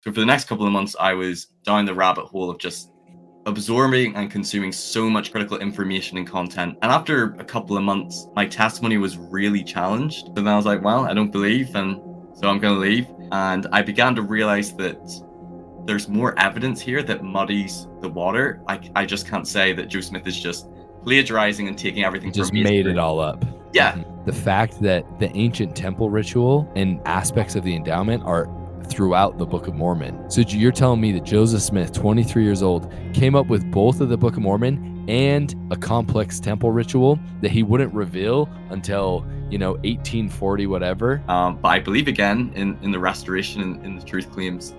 So for the next couple of months, I was down the rabbit hole of just absorbing and consuming so much critical information and content. And after a couple of months, my testimony was really challenged. So then I was like, well, I don't believe, and so I'm going to leave. And I began to realize that there's more evidence here that muddies the water. I just can't say that Joe Smith is just plagiarizing and taking everything Just from made it all up. Yeah. The fact that the ancient temple ritual and aspects of the endowment are throughout the Book of Mormon. So you're telling me that Joseph Smith, 23 years old, came up with both of the Book of Mormon and a complex temple ritual that he wouldn't reveal until 1840 whatever. But I believe again in the restoration and in the truth claims.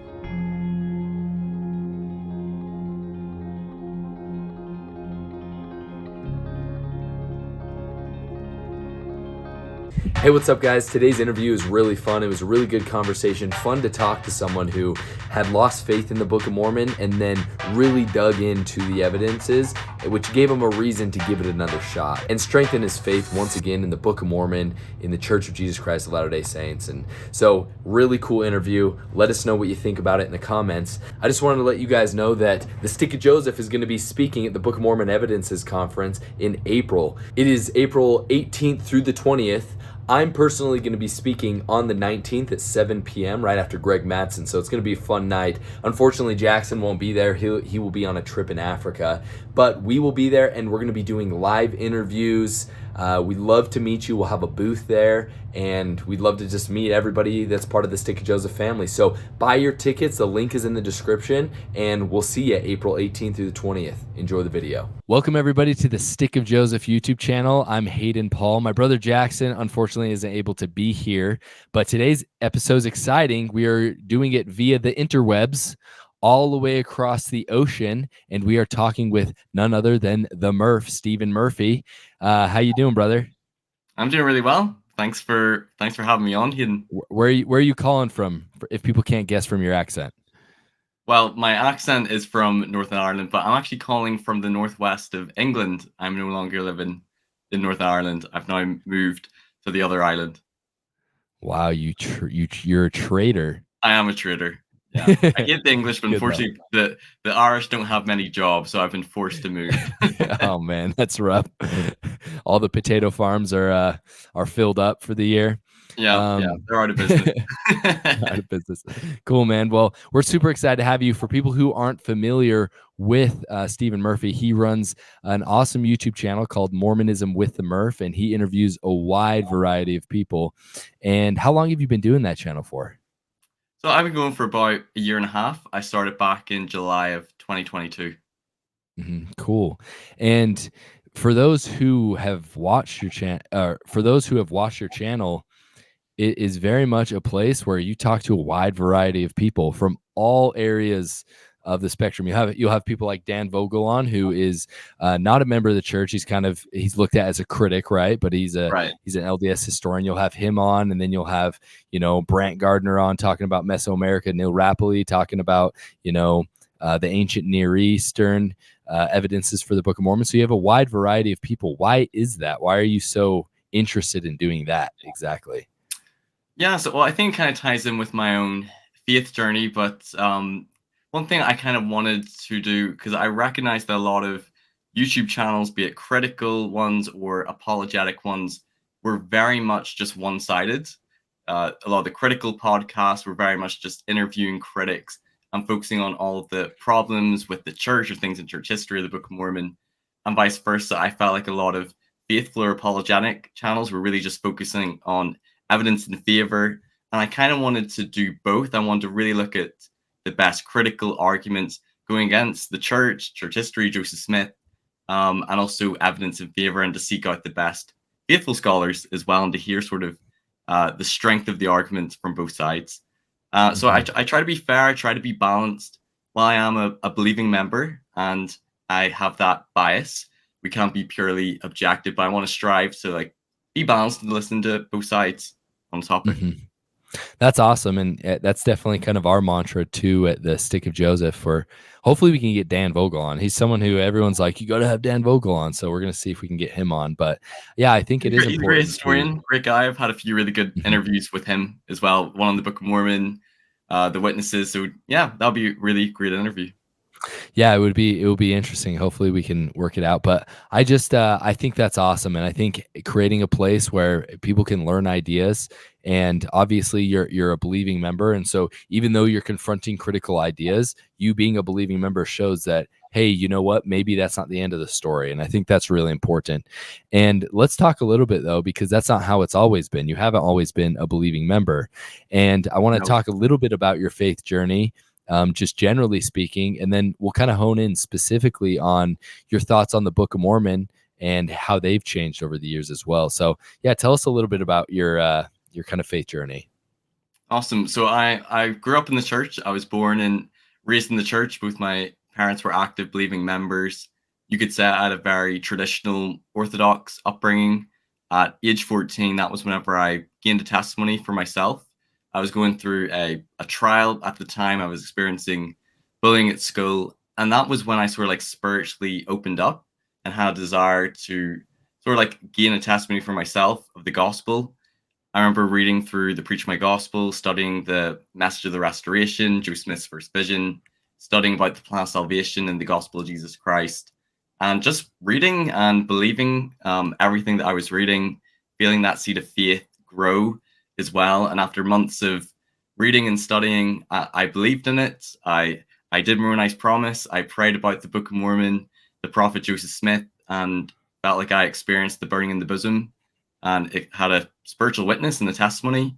Hey, what's up, guys? Today's interview is really fun. It was a really good conversation. Fun to talk to someone who had lost faith in the Book of Mormon and then really dug into the evidences, which gave him a reason to give it another shot and strengthen his faith once again in the Book of Mormon, in the Church of Jesus Christ of Latter-day Saints. And so, really cool interview. Let us know what you think about it in the comments. I just wanted to let you guys know that the Stick of Joseph is going to be speaking at the Book of Mormon Evidences Conference in April. It is April 18th through the 20th. I'm personally going to be speaking on the 19th at 7 p.m. right after Greg Mattson, so it's going to be a fun night. Unfortunately, Jackson won't be there. He will be on a trip in Africa, but we will be there, and we're going to be doing live interviews. We'd love to meet you. We'll have a booth there, and we'd love to just meet everybody that's part of the Stick of Joseph family. So buy your tickets. The link is in the description, and we'll see you April 18th through the 20th. Enjoy the video. Welcome, everybody, to the Stick of Joseph YouTube channel. I'm Hayden Paul. My brother Jackson, unfortunately, isn't able to be here, but today's episode is exciting. We are doing it via the interwebs, all the way across the ocean, and we are talking with none other than the Murph, Stephen Murphy. How you doing, brother? I'm doing really well. Thanks for having me on, Hayden. Where are you calling from, if people can't guess from your accent? Well, my accent is from Northern Ireland, but I'm actually calling from the northwest of England. I'm no longer living in Northern Ireland. I've now moved to the other island. Wow, you're a traitor. I am a traitor. Yeah, I hate the English, but unfortunately, the Irish don't have many jobs, so I've been forced to move. Oh man, that's rough. All the potato farms are filled up for the year. Yeah, they're out of business. Out of business. Cool, man. Well, we're super excited to have you. For people who aren't familiar with Stephen Murphy, he runs an awesome YouTube channel called Mormonism with the Murph, and he interviews a wide variety of people. And how long have you been doing that channel for? So I've been going for about a year and a half. I started back in July of 2022. Cool. And for those who have watched your channel, it is very much a place where you talk to a wide variety of people from all areas of the spectrum. You'll have people like Dan Vogel on, who is not a member of the church. He's looked at as a critic, right? But he's an LDS historian. You'll have him on, and then you'll have Brant Gardner on talking about Mesoamerica, Neil Rappley talking about the ancient Near Eastern evidences for the Book of Mormon. So you have a wide variety of people. Why is that? Why are you so interested in doing that exactly? Yeah, so I think it kind of ties in with my own faith journey, but one thing I kind of wanted to do, because I recognize that a lot of YouTube channels, be it critical ones or apologetic ones, were very much just one-sided. A lot of the critical podcasts were very much just interviewing critics and focusing on all of the problems with the church or things in church history, the Book of Mormon, and vice versa. I felt like a lot of faithful or apologetic channels were really just focusing on evidence in favor, and I kind of wanted to do both. I wanted to really look at the best critical arguments going against the church history, Joseph Smith, and also evidence in favor, and to seek out the best faithful scholars as well, and to hear sort of the strength of the arguments from both sides. So I try to be fair, I try to be balanced. While I am a believing member and I have that bias, we can't be purely objective, but I want to strive to be balanced and listen to both sides on the topic. That's awesome, and that's definitely kind of our mantra too at the Stick of Joseph. For hopefully we can get Dan Vogel on. He's someone who everyone's like, you got to have Dan Vogel on, so we're gonna see if we can get him on. But yeah, I think it is important. He's a great historian, great guy. I've had a few really good interviews with him as well. One on the Book of Mormon, the witnesses. So yeah, that'll be a really great interview. Yeah, it would be interesting. Hopefully we can work it out. But I think that's awesome. And I think creating a place where people can learn ideas, and obviously you're a believing member. And so even though you're confronting critical ideas, you being a believing member shows that, hey, you know what? Maybe that's not the end of the story. And I think that's really important. And let's talk a little bit though, because that's not how it's always been. You haven't always been a believing member. And I want to No. talk a little bit about your faith journey, just generally speaking, and then we'll kind of hone in specifically on your thoughts on the Book of Mormon and how they've changed over the years as well. So, yeah, tell us a little bit about your kind of faith journey. Awesome. So I grew up in the church. I was born and raised in the church. Both my parents were active believing members. You could say I had a very traditional Orthodox upbringing. At age 14, that was whenever I gained a testimony for myself. I was going through a trial at the time. I was experiencing bullying at school. And that was when I sort of like spiritually opened up and had a desire to sort of like gain a testimony for myself of the gospel. I remember reading through the Preach My Gospel, studying the message of the Restoration, Joe Smith's first vision, studying about the plan of salvation and the gospel of Jesus Christ, and just reading and believing everything that I was reading, feeling that seed of faith grow as well. And after months of reading and studying, I believed in it. I did Moroni's promise. I prayed about the Book of Mormon, the prophet Joseph Smith, and felt like I experienced the burning in the bosom, and it had a spiritual witness and a testimony.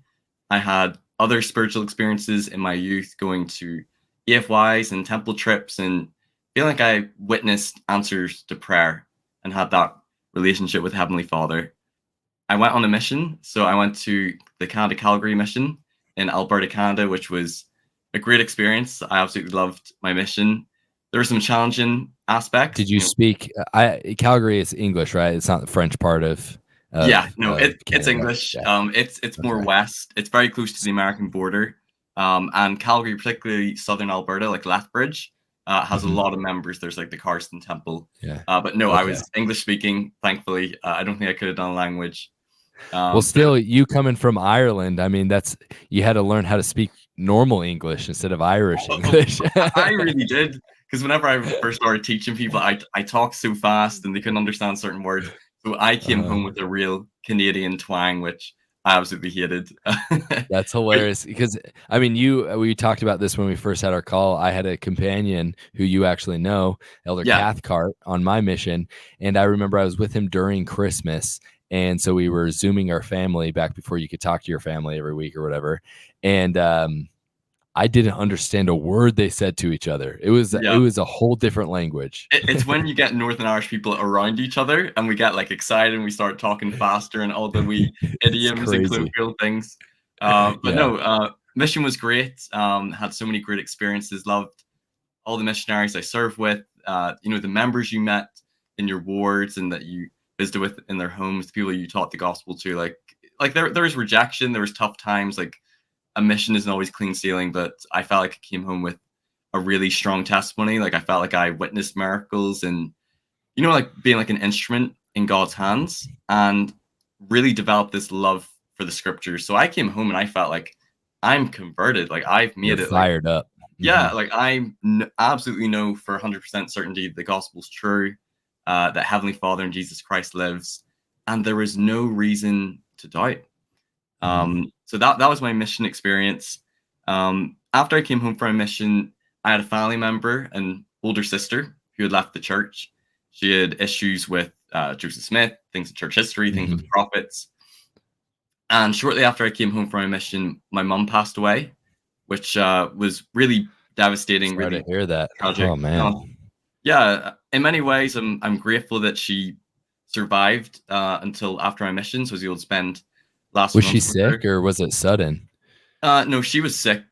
I had other spiritual experiences in my youth, going to EFYs and temple trips, and feeling like I witnessed answers to prayer and had that relationship with Heavenly Father. I went on a mission. So I went to the Canada Calgary mission in Alberta, Canada, which was a great experience. I absolutely loved my mission. There were some challenging aspects. Did you speak? Calgary is English, right? It's not the French part of Yeah, no, it's Canada. English. Yeah. It's more Okay. west. It's very close to the American border. And Calgary, particularly southern Alberta, like Lethbridge, has a Hmm. lot of members. There's like the Carson Temple. Yeah. But no, I Okay. was English speaking, thankfully. I don't think I could have done a language. Well, But still, you coming from Ireland, I mean, that's you had to learn how to speak normal English instead of Irish English. I really did, because whenever I first started teaching people, I talked so fast and they couldn't understand certain words. So I came Uh-huh. home with a real Canadian twang, which I absolutely hated. That's But hilarious because I mean, we talked about this when we first had our call. I had a companion who you actually know, Elder yeah, Cathcart, on my mission, and I remember I was with him during Christmas, and so we were zooming our family back before you could talk to your family every week or whatever, and I didn't understand a word they said to each other. It yeah. was a whole different language. It's when you get Northern Irish people around each other and we get like excited and we start talking faster and all the wee It's idioms and crazy. colloquial things. But Yeah. no, mission was great. Had so many great experiences. Loved all the missionaries I served with. The members you met in your wards and that you visited with in their homes, the people you taught the gospel to. Like there was rejection, there was tough times. Like a mission isn't always clean sailing, but I felt like I came home with a really strong testimony. Like I felt like I witnessed miracles and like being like an instrument in God's hands, and really developed this love for the scriptures. So I came home and I felt like I'm converted. Like I've You're made it. Like fired up. yeah, Mhm. like absolutely know for 100% certainty the gospel's true, that Heavenly Father and Jesus Christ lives, and there is no reason to doubt. Mhm. So that was my mission experience. After I came home from a mission, I had a family member, an older sister, who had left the church. She had issues with Joseph Smith, things in church history, things with the Mhm. prophets. And shortly after I came home from a mission, my mum passed away, which was really devastating, Sorry to really hear that. tragic. Oh man. No, yeah, in many ways, I'm grateful that she survived until after my mission, so I was able to spend last Was few she months with her. sick or was it sudden? No, she was sick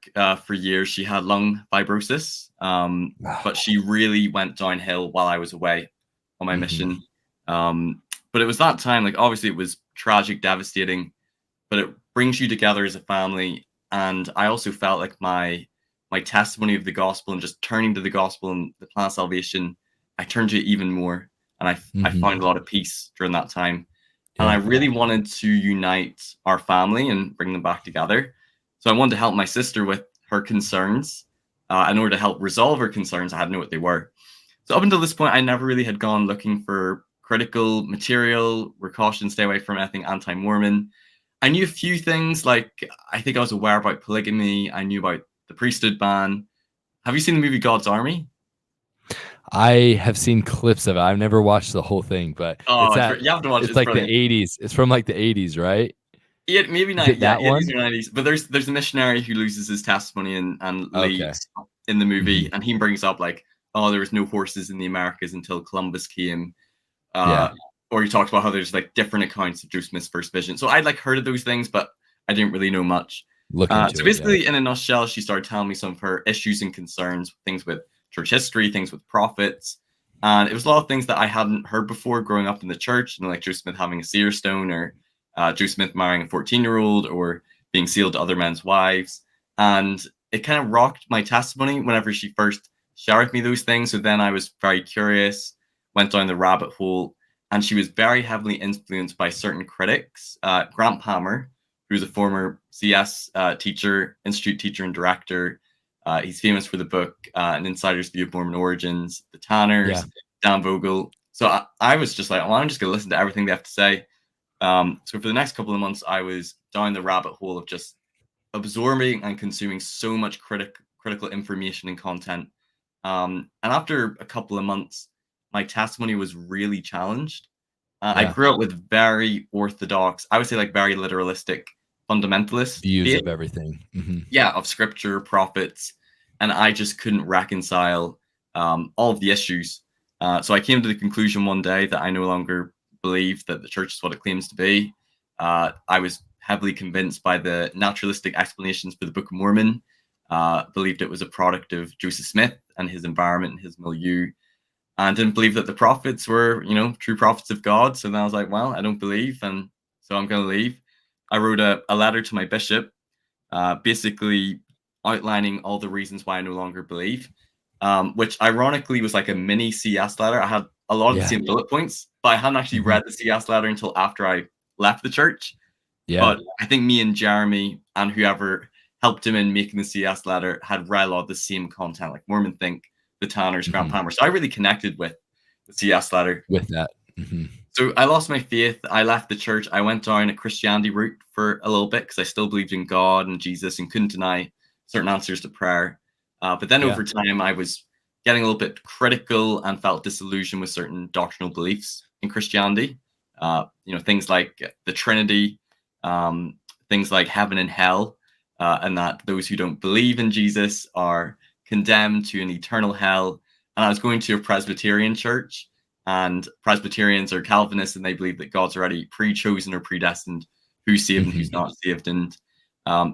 for years. She had lung fibrosis, but she really went downhill while I was away on my Mhm. mission. But it was that time, like obviously it was tragic, devastating, but it brings you together as a family. And I also felt like my testimony of the gospel and just turning to the gospel and the plan of salvation, I turned to it even more, and I found a Mhm. lot of peace during that time. And I Yeah. really wanted to unite our family and bring them back together. So I wanted to help my sister with her concerns. In order to help resolve her concerns, I had to know what they were. So up until this point, I never really had gone looking for critical material. We're cautioned stay away from anything anti-Mormon. I knew a few things, like I think I was aware about polygamy. I knew about the priesthood ban. Have you seen the movie God's Army? I have seen clips of it. I've never watched the whole thing, but Oh, you have to watch it. it's It's like the brilliant. 80s. It's from like the 80s, right? Yeah, maybe Is not. it Yeah, that 80s one? or 90s. But there's a missionary who loses his testimony and Okay. leaves in the Hmm. movie, and he brings up like, oh, there was no horses in the Americas until Columbus came. Yeah. Uh, or he talks about how there's like different accounts of Joseph Smith's first vision. So I'd like heard of those things, but I didn't really know much. Look So into it. Yeah. basically, in a nutshell, she started telling me some of her issues and concerns, things with church history, things with prophets. And it was a lot of things that I hadn't heard before growing up in the church, like Joseph Smith having a seer stone, or Joseph Smith marrying a 14-year-old, or being sealed to other men's wives. And it kind of rocked my testimony whenever she first shared with me those things. So then I was very curious, went down the rabbit hole, and she was very heavily influenced by certain critics. Grant Palmer, who's a former CS teacher, institute teacher, and director. He's famous for the book An Insider's View of Mormon Origins, The Tanners, Yeah. Dan Vogel. So I was just like, well, I'm just going to listen to everything they have to say. So for the next couple of months, I was down the rabbit hole of just absorbing and consuming so much critical information and content. And after a couple of months, my testimony was really challenged. I Yeah. grew up with very orthodox, I would say like very literalistic fundamentalist Views faith, of everything. Hmm. yeah, of scripture, prophets, and I just couldn't reconcile all of the issues. So I came to the conclusion one day that I no longer believe that the church is what it claims to be. I was heavily convinced by the naturalistic explanations for the Book of Mormon. Believed it was a product of Joseph Smith and his environment and his milieu, and didn't believe that the prophets were, true prophets of God. So then I was like, well, I don't believe, and so I'm going to leave. I wrote a letter to my bishop, basically outlining all the reasons why I no longer believe, which ironically was like a mini CS letter. I had a lot of the Yeah. same bullet points, but I hadn't actually Hmm. read the CS letter until after I left the church. Yeah. But I think me and Jeremy and whoever helped him in making the CS letter had read a lot of the same content, like Mormon Think, the Tanners, Grant Hmm. Palmer. So I really connected with the CS letter. With that. Hmm. So I lost my faith. I left the church. I went down a Christianity route for a little bit because I still believed in God and Jesus and couldn't deny certain answers to prayer. But then Yeah. over time, I was getting a little bit critical and felt disillusioned with certain doctrinal beliefs in Christianity. Things like the Trinity, things like heaven and hell, and that those who don't believe in Jesus are condemned to an eternal hell. And I was going to a Presbyterian church, and Presbyterians are Calvinists, and they believe that God's already pre-chosen or predestined who's saved and Hmm. who's not saved. And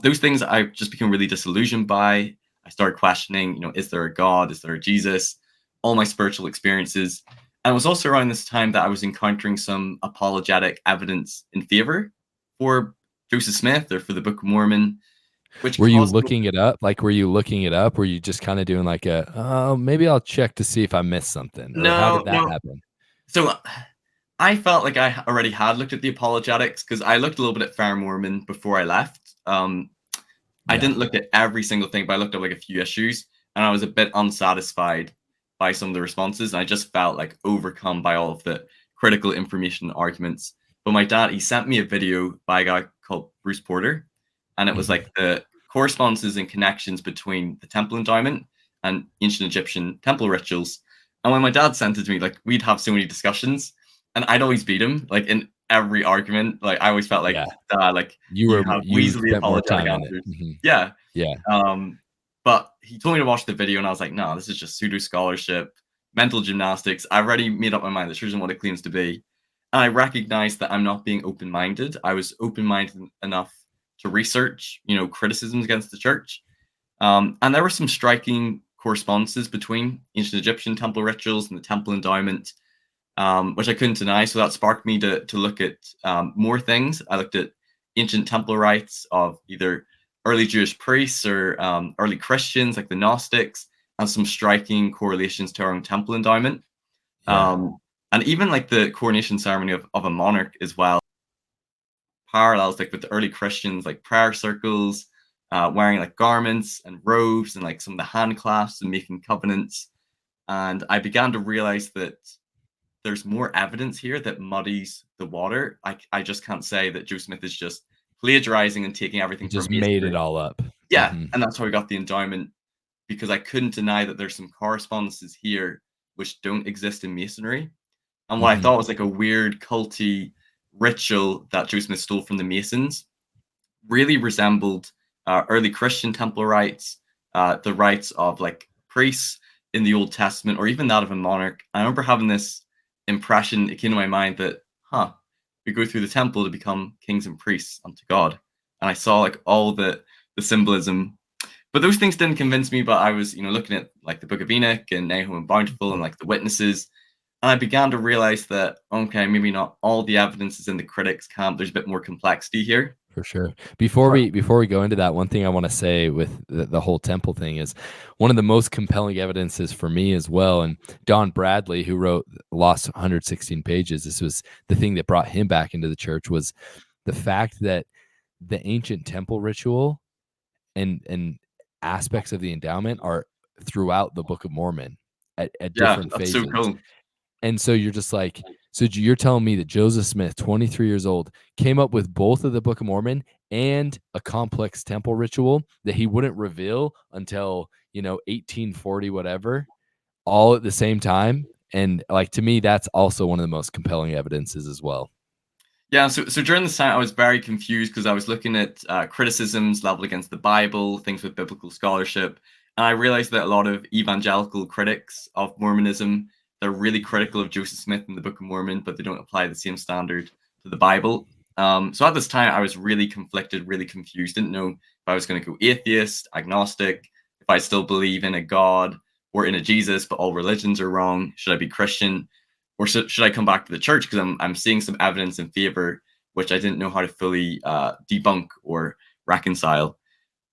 those things I just became really disillusioned by. I started questioning, is there a God? Is there a Jesus? All my spiritual experiences. And it was also around this time that I was encountering some apologetic evidence in favor for Joseph Smith or for the Book of Mormon, which Were you caused me. looking it up? Like, were you looking it up? Were you just kind of doing like oh, maybe I'll check to see if I missed something? Or how No, did that no. happen? So I felt like I already had looked at the apologetics because I looked a little bit at Fair Mormon before I left. I Yeah. didn't look at every single thing, but I looked at like a few issues, and I was a bit unsatisfied by some of the responses. And I just felt like overcome by all of the critical information and arguments. But my dad, he sent me a video by a guy called Bruce Porter, and it was Hmm. like the correspondences and connections between the temple endowment and ancient Egyptian temple rituals. And when my dad sent it to me, like we'd have so many discussions, and I'd always beat him, like in every argument. Like I always felt like, Yeah. Dad, like You you were have you weaselly spent more apologetic time in it. answers. Hmm. Yeah. Yeah. But he told me to watch the video, and I was like, no, this is just pseudo scholarship, mental gymnastics. I've already made up my mind. This isn't what it claims to be. And I recognized that I'm not being open minded. I was open minded enough to research, criticisms against the church. And there were some striking correspondences between ancient Egyptian temple rituals and the temple endowment, which I couldn't deny. So that sparked me to look at more things. I looked at ancient temple rites of either early Jewish priests or early Christians, like the Gnostics, and some striking correlations to our own temple endowment. Yeah. And even like the coronation ceremony of a monarch as well, parallels like with the early Christians, like prayer circles, wearing like garments and robes and like some of the hand clasps and making covenants. And I began to realize that there's more evidence here that muddies the water. I just can't say that Joe Smith is just plagiarizing and taking He everything from just made it masonry. all up. Yeah, Hmm. and that's how we got the endowment, because I couldn't deny that there's some correspondences here which don't exist in masonry. And what I Hmm. thought was like a weird culty ritual that Joe Smith stole from the Masons really resembled early Christian temple rites, the rites of like priests in the Old Testament, or even that of a monarch. I remember having this impression, it came to my mind that, we go through the temple to become kings and priests unto God. And I saw like all the symbolism. But those things didn't convince me. But I was, looking at like the Book of Enoch and Nahum and Bountiful and like the witnesses. And I began to realize that, okay, maybe not all the evidence is in the critics' camp. There's a bit more complexity here. For sure. Before we go into that, one thing I want to say with the whole temple thing is one of the most compelling evidences for me as well. And Don Bradley, who wrote Lost 116 Pages, this was the thing that brought him back into the church, was the fact that the ancient temple ritual and aspects of the endowment are throughout the Book of Mormon at Yeah, different that's so phases. cool. And so you're just like, so you're telling me that Joseph Smith, 23 years old, came up with both of the Book of Mormon and a complex temple ritual that he wouldn't reveal until, 1840, whatever, all at the same time. And like, to me, that's also one of the most compelling evidences as well. Yeah, so during this time, I was very confused because I was looking at criticisms leveled against the Bible, things with biblical scholarship, and I realized that a lot of evangelical critics of Mormonism, they're really critical of Joseph Smith and the Book of Mormon, but they don't apply the same standard to the Bible. So at this time, I was really conflicted, really confused, didn't know if I was going to go atheist, agnostic, if I still believe in a God or in a Jesus, but all religions are wrong. Should I be Christian? Or should I come back to the church because I'm seeing some evidence in favor which I didn't know how to fully debunk or reconcile.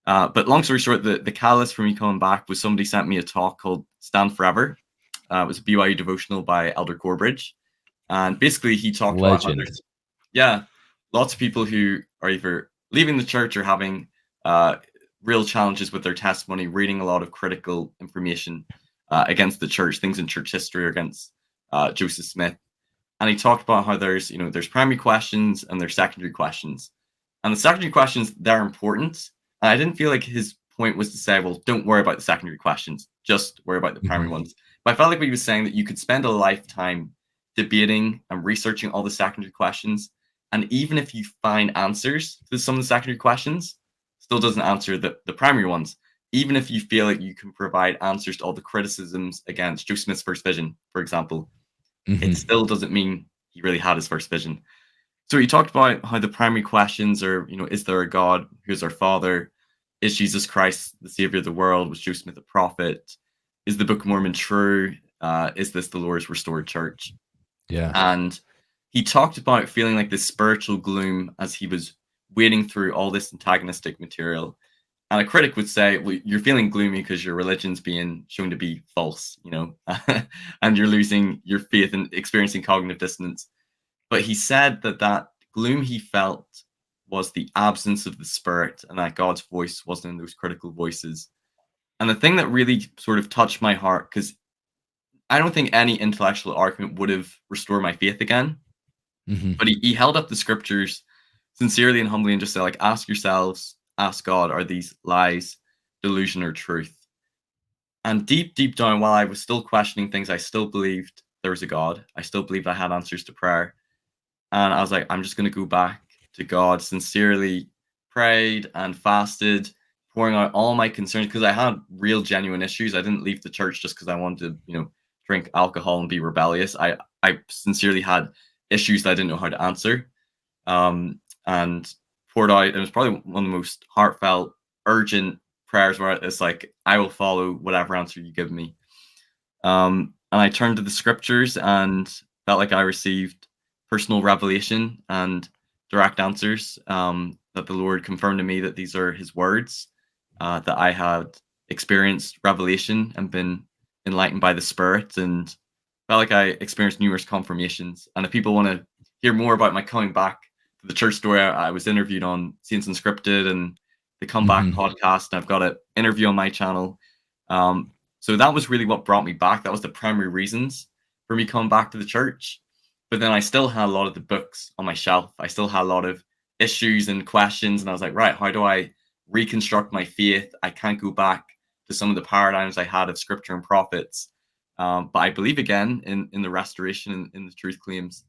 But long story short, the catalyst for me coming back was somebody sent me a talk called Stand Forever. It was a BYU devotional by Elder Corbridge, and basically he talked about how Legend. there's, yeah, lots of people who are either leaving the church or having uh, real challenges with their testimony, reading a lot of critical information against the church, things in church history or against Joseph Smith. And he talked about how there's primary questions and there's secondary questions. And the secondary questions, they're important. And I didn't feel like his point was to say, well, don't worry about the secondary questions, just worry about the primary Hmm. ones. But I felt like what he was saying that you could spend a lifetime debating and researching all the secondary questions. And even if you find answers to some of the secondary questions, still doesn't answer the primary ones. Even if you feel like you can provide answers to all the criticisms against Joe Smith's first vision, for example, it Hmm. still doesn't mean he really had his first vision. So he talked about how the primary questions are, is there a God? Who's our Father? Is Jesus Christ the Savior of the world? Was Joe Smith a prophet? Is the Book of Mormon true? Is this the Lord's restored church? Yeah. And he talked about feeling like this spiritual gloom as he was wading through all this antagonistic material. And a critic would say, well, you're feeling gloomy because your religion's being shown to be false, and you're losing your faith and experiencing cognitive dissonance. But he said that that gloom he felt was the absence of the spirit and that God's voice wasn't in those critical voices. And the thing that really sort of touched my heart, because I don't think any intellectual argument would have restored my faith again, Hmm. but he held up the scriptures sincerely and humbly and just said, like, ask yourselves, ask God, are these lies, delusion, or truth? And deep, deep down, while I was still questioning things, I still believed there was a God. I still believed I had answers to prayer. And I was like, I'm just going to go back to God, sincerely prayed and fasted, pouring out all my concerns because I had real, genuine issues. I didn't leave the church just because I wanted to, drink alcohol and be rebellious. I sincerely had issues that I didn't know how to answer. And poured out. It was probably one of the most heartfelt, urgent prayers where it's like, I will follow whatever answer you give me. And I turned to the scriptures and felt like I received personal revelation and direct answers, that the Lord confirmed to me that these are his words, that I had experienced revelation and been enlightened by the Spirit, and felt like I experienced numerous confirmations. And if people want to hear more about my coming back to the church story, I was interviewed on Saints Unscripted and the Comeback Hmm. podcast, and I've got an interview on my channel. So that was really what brought me back. That was the primary reasons for me coming back to the church. But then I still had a lot of the books on my shelf. I still had a lot of issues and questions, and I was like, right, how do I reconstruct my faith? I can't go back to some of the paradigms I had of scripture and prophets. But I believe again in the restoration and in the truth claims.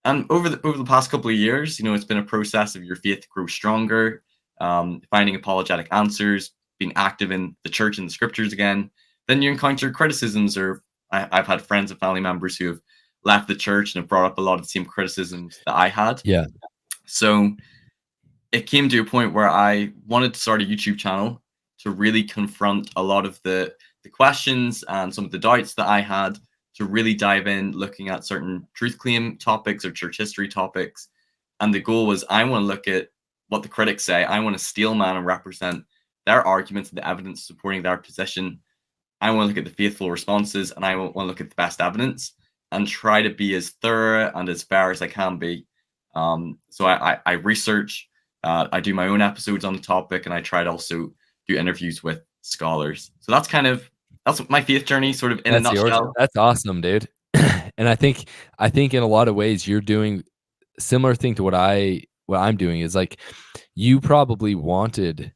And over the past couple of years, it's been a process of your faith grow stronger, finding apologetic answers, being active in the church and the scriptures again. Then you encounter criticisms, or I've had friends and family members who have left the church and have brought up a lot of the same criticisms that I had. Yeah. So it came to a point where I wanted to start a YouTube channel to really confront a lot of the questions and some of the doubts that I had, to really dive in looking at certain truth claim topics or church history topics. And the goal was, I want to look at what the critics say. I want to steel man and represent their arguments and the evidence supporting their position. I want to look at the faithful responses, and I want to look at the best evidence and try to be as thorough and as fair as I can be. So I research, I do my own episodes on the topic, and I try to also do interviews with scholars. So that's my faith journey, sort of in a That's yours. nutshell. That's awesome, dude. And I think in a lot of ways you're doing similar thing to what I'm doing is like you probably wanted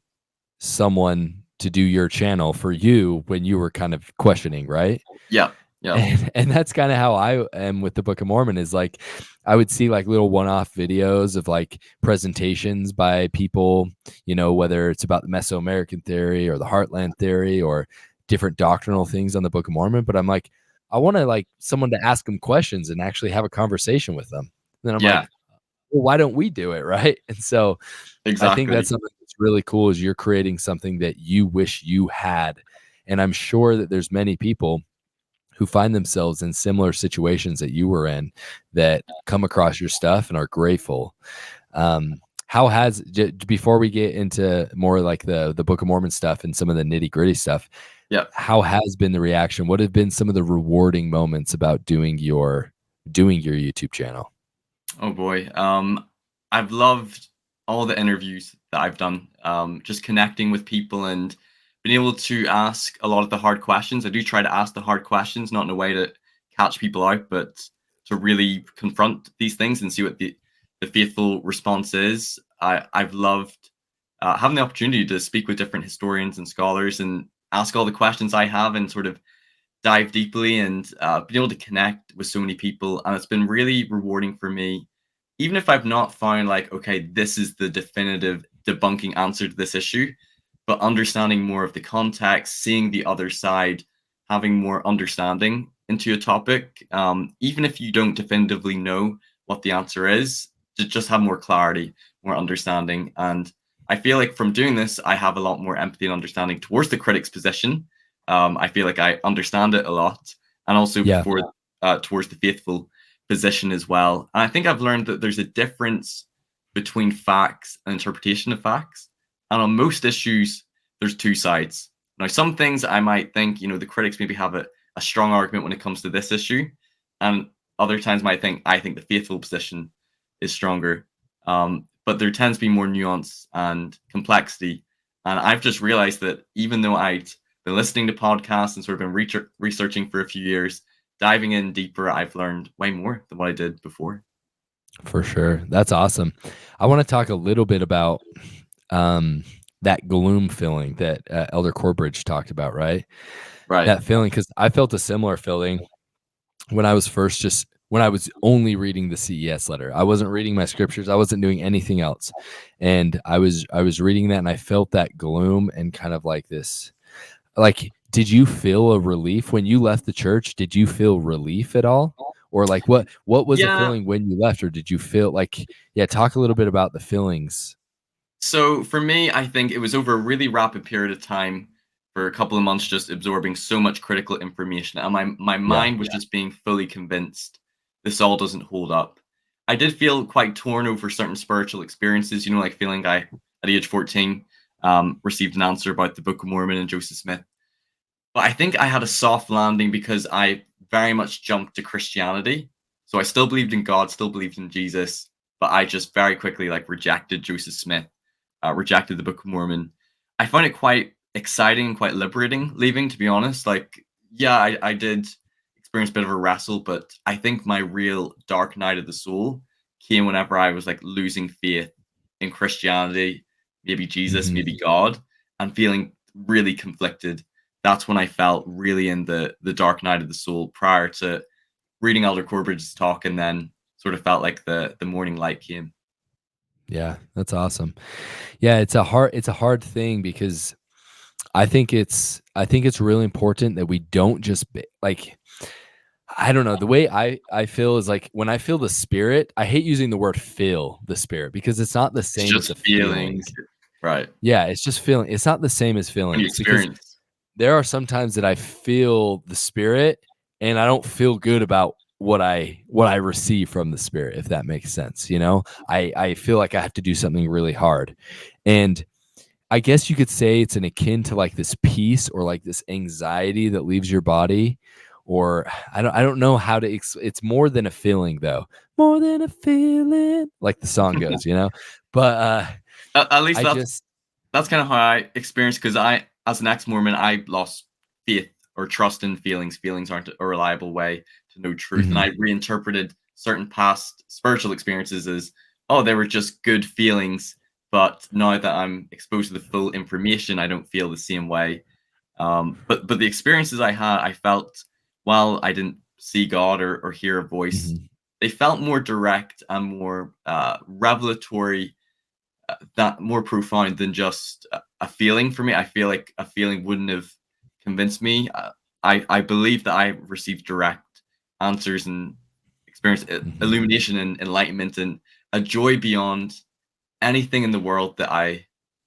someone to do your channel for you when you were kind of questioning, right? Yeah, yeah, And that's kind of how I am with the Book of Mormon is like I would see like little one-off videos of like presentations by people, whether it's about the Mesoamerican theory or the Heartland theory or different doctrinal things on the Book of Mormon. But I'm like, I want to like someone to ask them questions and actually have a conversation with them. And then I'm yeah, like, well, why don't we do it? Right. And so I think exactly. that's something that's really cool is you're creating something that you wish you had. And I'm sure that there's many people who find themselves in similar situations that you were in that come across your stuff and are grateful. How has before we get into more like the Book of Mormon stuff and some of the nitty gritty stuff, Yeah. how has been the reaction? What have been some of the rewarding moments about doing your YouTube channel? Oh boy. I've loved all the interviews that I've done. Just connecting with people and being able to ask a lot of the hard questions. I do try to ask the hard questions, not in a way to catch people out, but to really confront these things and see what the faithful response is. I've loved having the opportunity to speak with different historians and scholars and ask all the questions I have and sort of dive deeply and been able to connect with so many people. And it's been really rewarding for me, even if I've not found like, okay, this is the definitive debunking answer to this issue, but understanding more of the context, seeing the other side, having more understanding into a topic, even if you don't definitively know what the answer is, to just have more clarity, more understanding. And I feel like from doing this, I have a lot more empathy and understanding towards the critic's position. I feel like I understand it a lot, and also Yeah. towards the faithful position as well. And I think I've learned that there's a difference between facts and interpretation of facts. And on most issues, there's two sides. Now, some things I might think, the critics maybe have a strong argument when it comes to this issue, and other times I think the faithful position is stronger. But there tends to be more nuance and complexity. And I've just realized that even though I'd been listening to podcasts and sort of been researching for a few years, diving in deeper, I've learned way more than what I did before. For sure. That's awesome. I want to talk a little bit about um, that gloom feeling that Elder Corbridge talked about, right? Right. That feeling, because I felt a similar feeling when I was when I was only reading the CES letter. I wasn't reading my scriptures. I wasn't doing anything else. And I was reading that and I felt that gloom and kind of like this, like, did you feel a relief when you left the church? Did you feel relief at all? Or like what was the Yeah. feeling when you left? Or did you feel like, yeah, talk a little bit about the feelings. So for me, I think it was over a really rapid period of time, for a couple of months, just absorbing so much critical information, and my Yeah. mind was just being fully convinced this all doesn't hold up. I did feel quite torn over certain spiritual experiences, like feeling I at age 14 received an answer about the Book of Mormon and Joseph Smith. But I think I had a soft landing because I very much jumped to Christianity. So I still believed in God, still believed in Jesus, but I just very quickly like rejected Joseph Smith. rejected the Book of Mormon, I found it quite exciting and quite liberating leaving, to be honest. Like, yeah, I did experience a bit of a wrestle, but I think my real dark night of the soul came whenever I was like losing faith in Christianity, maybe Jesus, Hmm. maybe God, and feeling really conflicted. That's when I felt really in the dark night of the soul prior to reading Elder Corbridge's talk, and then sort of felt like the morning light came. Yeah, that's awesome. Yeah, it's a hard thing because I think it's really important that we don't just like I don't know. The way I feel is like when I feel the spirit, I hate using the word feel the spirit because it's not the It's same as just the feeling, feelings. right? Yeah, it's just feeling. It's not the same as When you feelings because experience, there are some times that I feel the spirit and I don't feel good about what I receive from the spirit, if that makes sense. You know, I feel like I have to do something really hard. And I guess you could say it's an akin to like this peace or like this anxiety that leaves your body. Or I don't know how to it's more than a feeling though. More than a feeling, like the song goes, you know? But at least I just that's kind of how I experienced, because I, as an ex-Mormon, I lost faith or trust in feelings. Feelings aren't a reliable way to know truth, and mhm, I reinterpreted certain past spiritual experiences as, oh, they were just good feelings. But now that I'm exposed to the full information, I don't feel the same way. But the experiences I had, I felt, while I didn't see God or hear a voice, mhm, they felt more direct and more revelatory, that more profound than just a feeling for me. I feel like a feeling wouldn't have convinced me. I believe that I received direct answers and experience mhm, illumination and enlightenment and a joy beyond anything in the world that I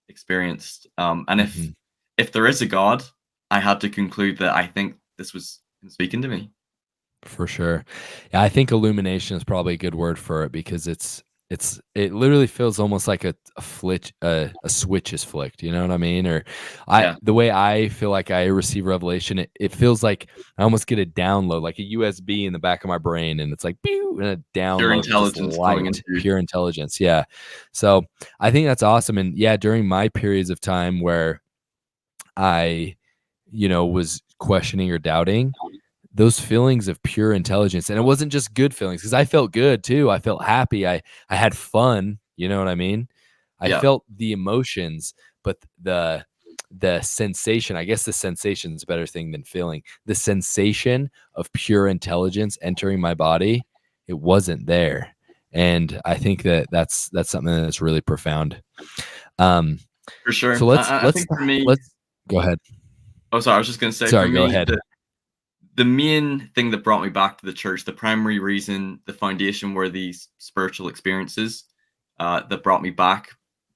experienced. And mhm. if there is a God, I had to conclude that I think this was him speaking to me. For sure. Yeah, I think illumination is probably a good word for it because it literally feels almost like a flick a switch is flicked, you know what I mean? Or I Yeah, the way I feel like I receive revelation, it feels like I almost get a download, like a USB in the back of my brain, and it's like pew, and a pure download of just intelligence flowing light, into you. pure intelligence. Yeah. So I think that's awesome. And yeah, during my periods of time where I, was questioning or doubting, those feelings of pure intelligence, and it wasn't just good feelings because I felt good too. I felt happy. I had fun. You know what I mean? I Yeah, felt the emotions, but the sensation, I guess the sensation is a better thing than feeling. The sensation of pure intelligence entering my body, it wasn't there. And I think that that's something that's really profound. Um, for sure. so I think for me, let's go ahead. oh, sorry, I was just going to say, for Sorry, go me, ahead. the main thing that brought me back to the church, the primary reason, the foundation, were these spiritual experiences that brought me back.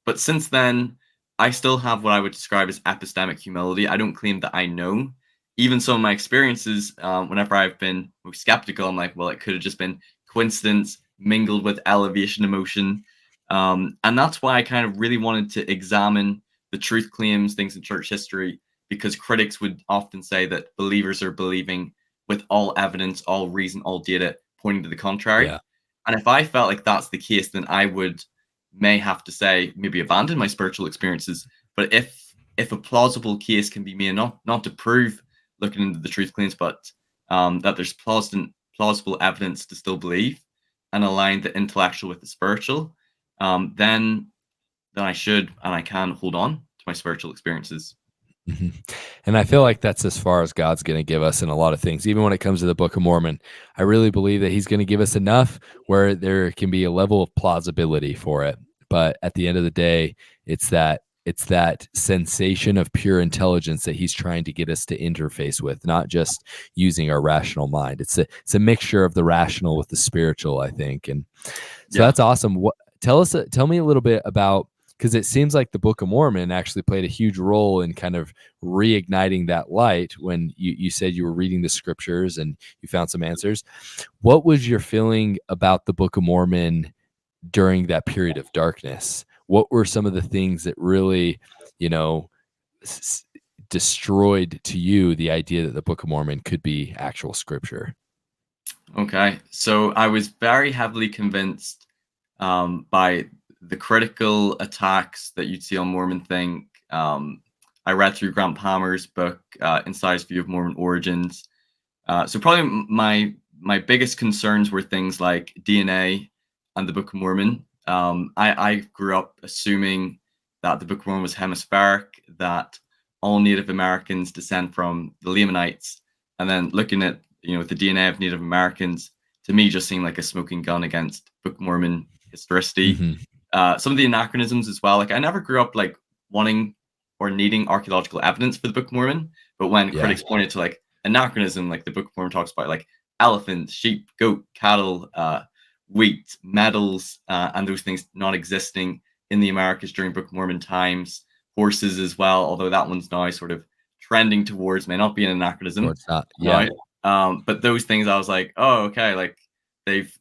But since then, I still have what I would describe as epistemic humility. I don't claim that I know. Even some of my experiences, whenever I've been most skeptical, I'm like, well, it could have just been coincidence mingled with elevation emotion. And that's why I kind of really wanted to examine the truth claims, things in church history, because critics would often say that believers are believing with all evidence, all reason, all data pointing to the contrary. Yeah. And if I felt like that's the case, then I would may have to say maybe abandon my spiritual experiences. But if a plausible case can be made, not to prove looking into the truth claims, but that there's plausible evidence to still believe and align the intellectual with the spiritual, then I should and I can hold on to my spiritual experiences. Mhm. And I feel like that's as far as God's going to give us in a lot of things. Even when it comes to the Book of Mormon, I really believe that He's going to give us enough where there can be a level of plausibility for it. But at the end of the day, it's that sensation of pure intelligence that He's trying to get us to interface with, not just using our rational mind. It's a mixture of the rational with the spiritual, I think. And so Yeah. that's awesome. Tell me a little bit about because it seems like the Book of Mormon actually played a huge role in kind of reigniting that light when you said you were reading the scriptures and you found some answers. What was your feeling about the Book of Mormon during that period of darkness? What were some of the things that really, you know, s- destroyed to you the idea that the Book of Mormon could be actual scripture? Okay. So I was very heavily convinced by the critical attacks that you'd see on Mormon Think. I read through Grant Palmer's book, Insider's View of Mormon Origins. So probably my biggest concerns were things like DNA and the Book of Mormon. I grew up assuming that the Book of Mormon was hemispheric, that all Native Americans descend from the Lamanites, and then looking at the DNA of Native Americans, to me just seemed like a smoking gun against Book of Mormon historicity. Hmm. Some of the anachronisms as well. Like I never grew up like wanting or needing archaeological evidence for the Book of Mormon, but when Yeah. critics pointed to like anachronism, like the Book of Mormon talks about like elephants, sheep, goat, cattle, wheat, metals, and those things not existing in the Americas during Book of Mormon times, horses as well, although that one's now sort of trending towards may not be an anachronism. Towards that. Now. Yeah. But those things I was like, oh, okay, like they've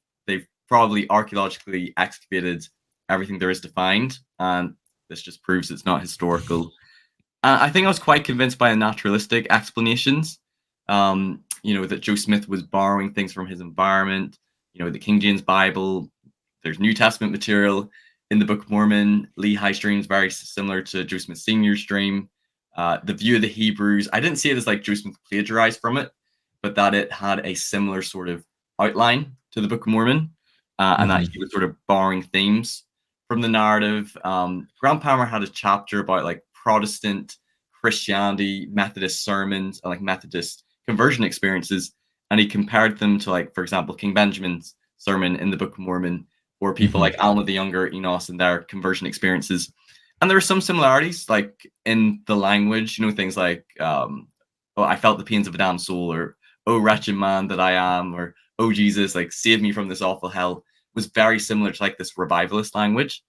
probably archaeologically excavated everything there is to find, and this just proves it's not historical. I think I was quite convinced by the naturalistic explanations. That Joe Smith was borrowing things from his environment. The King James Bible. There's New Testament material in the Book of Mormon. Lehi's dream is very similar to Joe Smith Sr.'s dream. The view of the Hebrews, I didn't see it as like Joe Smith plagiarized from it, but that it had a similar sort of outline to the Book of Mormon, and that he was sort of borrowing themes from the narrative. Grant Palmer had a chapter about like Protestant Christianity, Methodist sermons, and like Methodist conversion experiences, and he compared them to, like, for example, King Benjamin's sermon in the Book of Mormon, or people like Alma the Younger, Enos, and their conversion experiences. And there are some similarities, like in the language, things like, oh, I felt the pains of a damned soul, or oh, wretched man that I am, or oh, Jesus, like, save me from this awful hell, was very similar to like this revivalist language.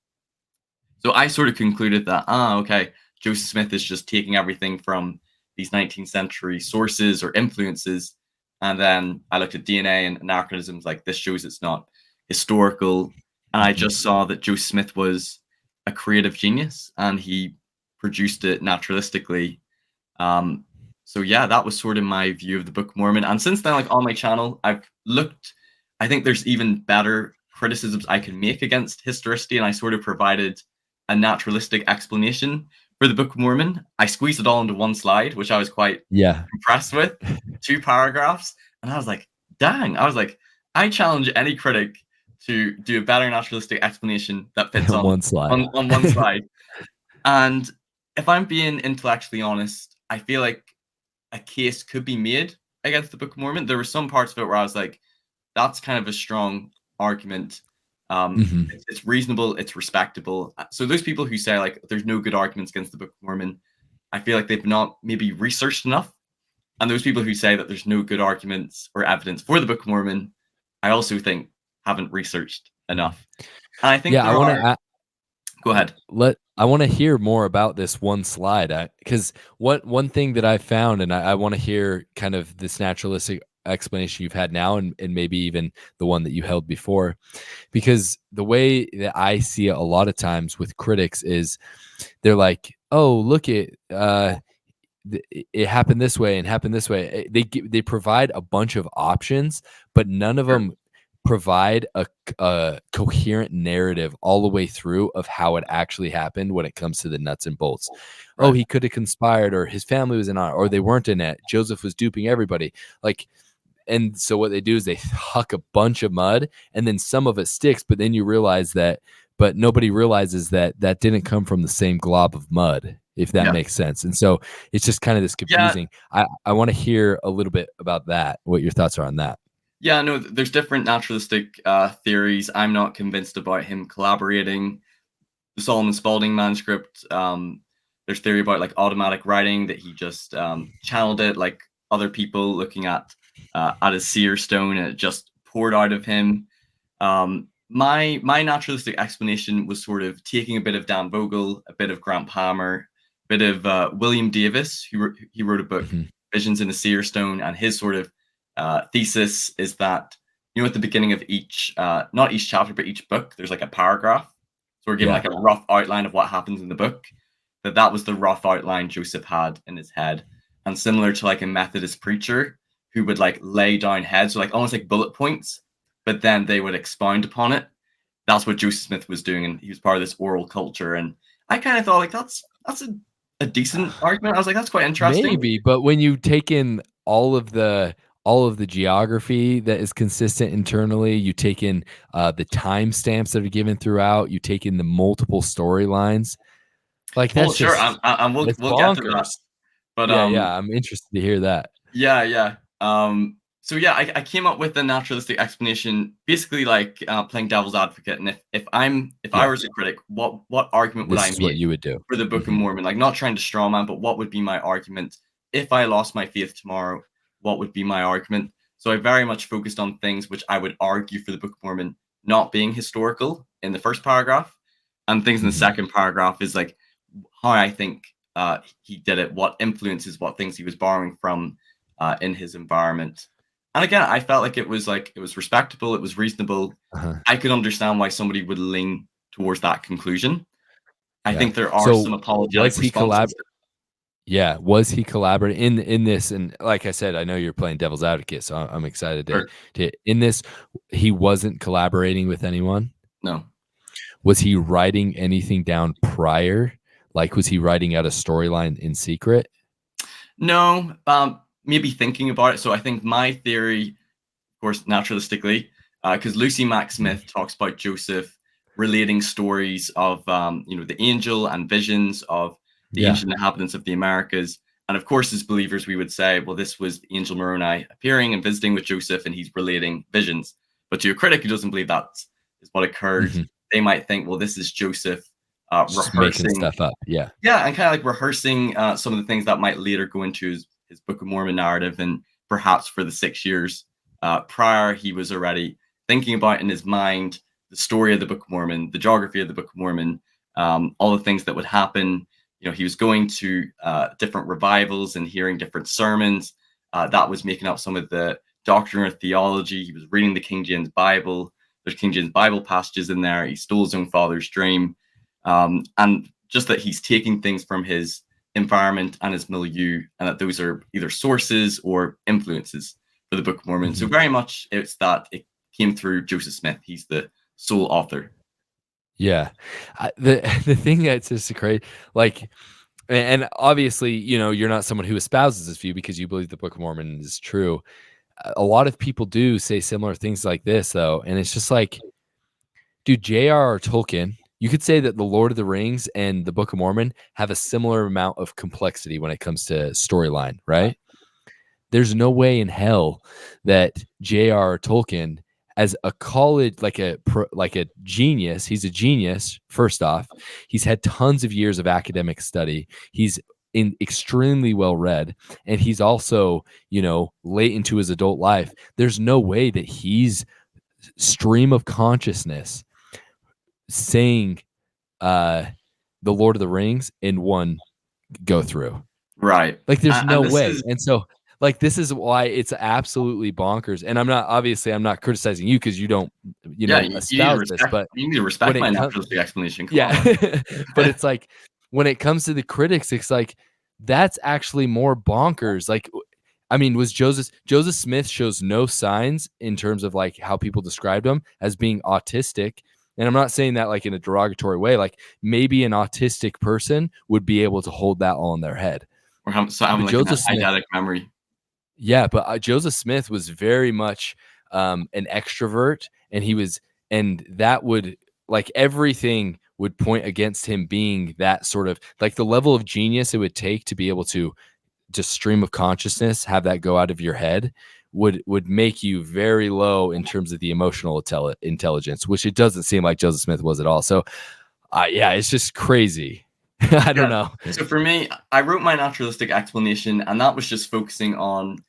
So I sort of concluded that, okay, Joseph Smith is just taking everything from these 19th century sources or influences. And then I looked at DNA and anachronisms, like this shows it's not historical. And I just saw that Joseph Smith was a creative genius and he produced it naturalistically. So yeah, that was sort of my view of the Book of Mormon. And since then, like on my channel, I've looked, I think there's even better criticisms I can make against historicity. And I sort of provided a naturalistic explanation for the Book of Mormon. I squeezed it all into one slide, which I was quite impressed with, 2 paragraphs. And I was like, dang, I challenge any critic to do a better naturalistic explanation that fits on one slide. On one slide. And if I'm being intellectually honest, I feel like a case could be made against the Book of Mormon. There were some parts of it where I was like, that's kind of a strong argument. It's reasonable, it's respectable. So those people who say like there's no good arguments against the Book of Mormon, I feel like they've not maybe researched enough. And those people who say that there's no good arguments or evidence for the Book of Mormon, I also think haven't researched enough. And I think I want to go ahead. I want to hear more about this one slide, because one thing that I found, and I want to hear kind of this naturalistic explanation you've had now, and maybe even the one that you held before, because the way that I see it a lot of times with critics is they're like, oh, look at it happened this way and happened this way. They provide a bunch of options, but none of them provide a coherent narrative all the way through of how it actually happened when it comes to the nuts and bolts. Right. Oh, he could have conspired, or his family was in on it, or they weren't in it. Joseph was duping everybody. And so what they do is they huck a bunch of mud, and then some of it sticks, but then you realize that, but nobody realizes that that didn't come from the same glob of mud, if that makes sense. And so it's just kind of this confusing. I want to hear a little bit about that, what your thoughts are on that. Yeah, no, there's different naturalistic theories. I'm not convinced about him collaborating. The Solomon Spaulding manuscript, there's theory about like automatic writing, that he just channeled it like other people, looking at his seer stone, and it just poured out of him. My naturalistic explanation was sort of taking a bit of Dan Vogel, a bit of Grant Palmer, a bit of William Davis, he wrote a book, Visions in the Seer Stone, and his sort of thesis is that, at the beginning of each, not each chapter, but each book, there's like a paragraph. So we're given like a rough outline of what happens in the book. That was the rough outline Joseph had in his head. And similar to like a Methodist preacher who would like lay down heads, so like almost like bullet points, but then they would expound upon it. that's what Joseph Smith was doing, and he was part of this oral culture. And I kind of thought like that's a decent argument. I was like, that's quite interesting. Maybe, but when you take in all of the geography that is consistent internally, you take in the timestamps that are given throughout, you take in the multiple storylines, like Oh, that's sure, just it's we'll get to that. bonkers. But Yeah, I'm interested to hear that. yeah, yeah. So yeah, I came up with a naturalistic explanation, basically like playing devil's advocate. And if I Yeah, was a critic, what argument would this I is what make you would do. for the Book of Mhm. Mormon? Like not trying to straw man, but what would be my argument if I lost my faith tomorrow? What would be my argument? So I very much focused on things which I would argue for the Book of Mormon not being historical in the first paragraph, and things in the Mhm. second paragraph is like how I think he did it, what influences, what things he was borrowing from in his environment. And again, I felt like it was respectable, it was reasonable. Uh-huh. I could understand why somebody would lean towards that conclusion. I Yeah. think there are some So apologetic was he collab responses. yeah, was he collaborating in this? And like I said, I know you're playing devil's advocate, so I'm excited Or to in this. He wasn't collaborating with anyone. no, Was he writing anything down prior? Like, was he writing out a storyline in secret? no, maybe thinking about it. So I think my theory, of course, naturalistically, because Lucy Mack Mhm. Smith talks about Joseph relating stories of, the angel and visions of the Yeah. ancient inhabitants of the Americas. And of course, as believers, we would say, well, this was the angel Moroni appearing and visiting with Joseph, and he's relating visions. But to a critic who doesn't believe that is what occurred, Mhm. they might think, well, this is Joseph Just making rehearsing, stuff up. Yeah. yeah, and kind of like rehearsing some of the things that might later go into his Book of Mormon narrative. And perhaps for the 6 years prior, he was already thinking about in his mind the story of the Book of Mormon, the geography of the Book of Mormon, all the things that would happen. He was going to different revivals and hearing different sermons. That was making up some of the doctrine or theology. He was reading the King James Bible. There's King James Bible passages in there. He stole his own father's dream. And just that he's taking things from his environment and his milieu, and that those are either sources or influences for the Book of Mormon. So Mhm. very much it's that it came through Joseph Smith. He's the sole author. Yeah. The the thing that's just great, like, and obviously, you're not someone who espouses this view because you believe the Book of Mormon is true. A lot of people do say similar things like this, though, and it's just like, dude, J.R.R. Tolkien, you could say that the Lord of the Rings and the Book of Mormon have a similar amount of complexity when it comes to storyline, right? There's no way in hell that J.R.R. Tolkien, as a college, like a genius, he's a genius. First off, he's had tons of years of academic study. He's extremely well read, and he's also, late into his adult life. There's no way that he's stream of consciousness saying uh the Lord of the Rings in one go through. Right. Like there's And no this way. is, And so like this is why it's absolutely bonkers. And I'm not criticizing you because you don't, yeah, you need to espouse this, respect but you need to when respect my it comes naturalistic explanation. Come on, yeah. man. But it's like when it comes to the critics, it's like that's actually more bonkers. Like I mean, was Joseph Smith shows no signs in terms of like how people described him as being autistic. And I'm not saying that like in a derogatory way. Like maybe an autistic person would be able to hold that all in their head. We're having But like an Joseph Smith, eidetic memory. yeah, but Joseph Smith was very much an extrovert, and and that would like everything would point against him being that sort of like the level of genius it would take to be able to just stream of consciousness, have that go out of your head would make you very low in terms of the emotional intelligence, which it doesn't seem like Joseph Smith was at all. So, yeah, it's just crazy. I don't Yeah. know. So for me, I wrote my naturalistic explanation, and that was just focusing on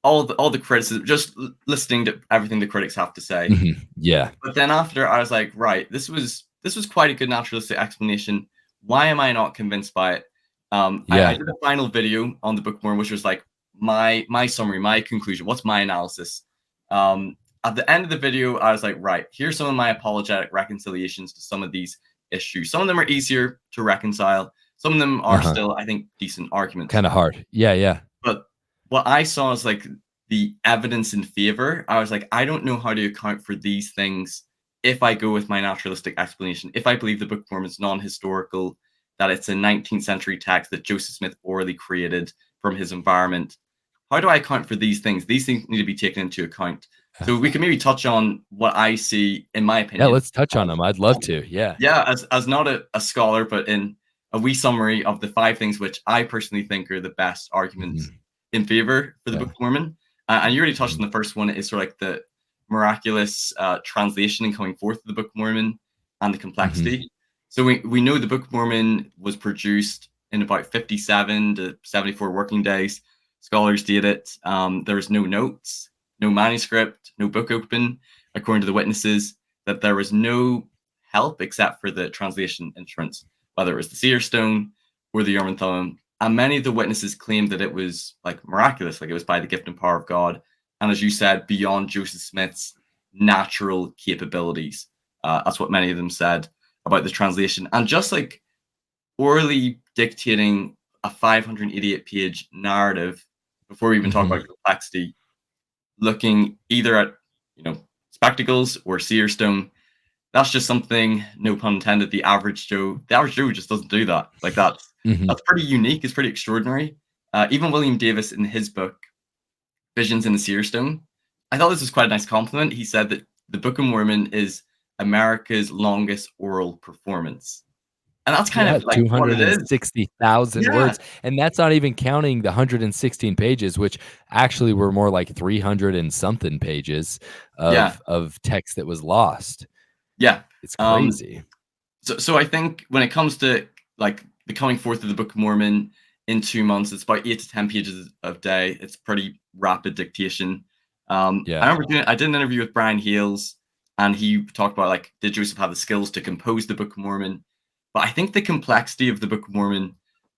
all the criticism, just listening to everything the critics have to say. Yeah, But then after, I was like, right, this was quite a good naturalistic explanation. Why am I not convinced by it? I yeah, did a final video on the Book of Mormon, which was like my summary, my conclusion. What's my analysis? At the end of the video, I was like, right, here's some of my apologetic reconciliations to some of these issues. Some of them are easier to reconcile. Some of them are still, I think, decent arguments. kind of hard. Yeah, yeah. But what I saw is like the evidence in favor. I was like, I don't know how to account for these things if I go with my naturalistic explanation, if I believe the Book of Mormon is non-historical, that it's a 19th century text that Joseph Smith orally created from his environment, how do I account for these things? These things need to be taken into account. So we can maybe touch on what I see, in my Yeah, opinion. let's touch on them. I'd love to. Yeah. Yeah, as not a scholar, but in a wee summary of the 5 things which I personally think are the best arguments Mhm. in favor for the Yeah. Book of Mormon. And you already touched Mhm. on the first one, is sort of like the miraculous translation and coming forth of the Book of Mormon and the Mhm. complexity. So we know the Book of Mormon was produced in about 57 to 74 working days. Scholars date it. There was no notes, no manuscript, no book open, according to the witnesses, that there was no help except for the translation instruments, whether it was the seer stone or the Urim and Thummim. And many of the witnesses claimed that it was like miraculous, like it was by the gift and power of God. And as you said, beyond Joseph Smith's natural capabilities. That's what many of them said about the translation. And just like orally dictating a 588-page narrative before we even talk Mhm. about complexity, looking either at, spectacles or seer stone, that's just something, no pun intended, the average Joe just doesn't do that. Like Mhm. that's pretty unique. It's pretty extraordinary. Even William Davis in his book Visions in the Seer Stone, I thought this was quite a nice compliment. He said that the Book of Mormon is America's longest oral performance, and that's kind Yeah, of like what it is. 260,000 Yeah, words, and that's not even counting the 116 pages, which actually were more like 300 and something pages yeah, of text that was lost. yeah. It's Um, crazy. so I think when it comes to like the coming forth of the Book of Mormon in 2 months, it's about 8 to 10 pages a day. It's pretty rapid dictation. I Yeah. remember I did an interview with Brian Hales, and he talked about like, did Joseph have the skills to compose the Book of Mormon? But I think the complexity of the Book of Mormon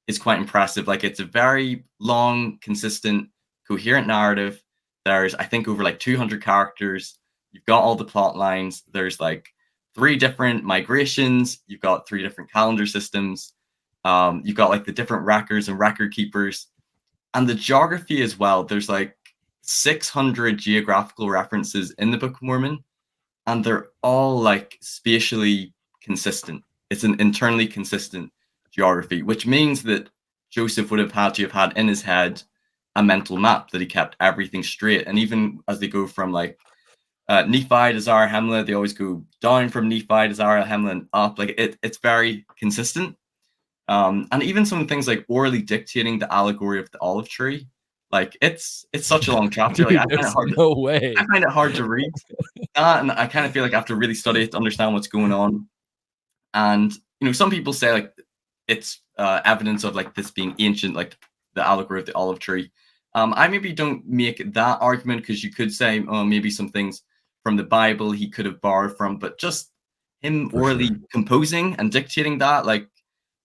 is quite impressive. Like it's a very long, consistent, coherent narrative. There's I think over like 200 characters. You've got all the plot lines. There's like 3 different migrations. You've got 3 different calendar systems. You've got like the different records and record keepers, and the geography as well. There's like 600 geographical references in the Book of Mormon, and they're all like spatially consistent. It's an internally consistent geography, which means that Joseph would have had to have had in his head a mental map that he kept everything straight. And even as they go from like Nephi to Zarahemla, they always go down from Nephi to Zarahemla and up. Like it's very consistent. And even some things like orally dictating the allegory of the olive tree, like it's such a long chapter. Like Dude, there's no I way. find it hard to read that, and I kind of feel like I have to really study it to understand what's going on. And some people say like it's evidence of like this being ancient, like the allegory of the olive tree. I maybe don't make that argument, because you could say, oh, maybe some things from the Bible he could have borrowed from, but just him For orally sure. composing and dictating that, like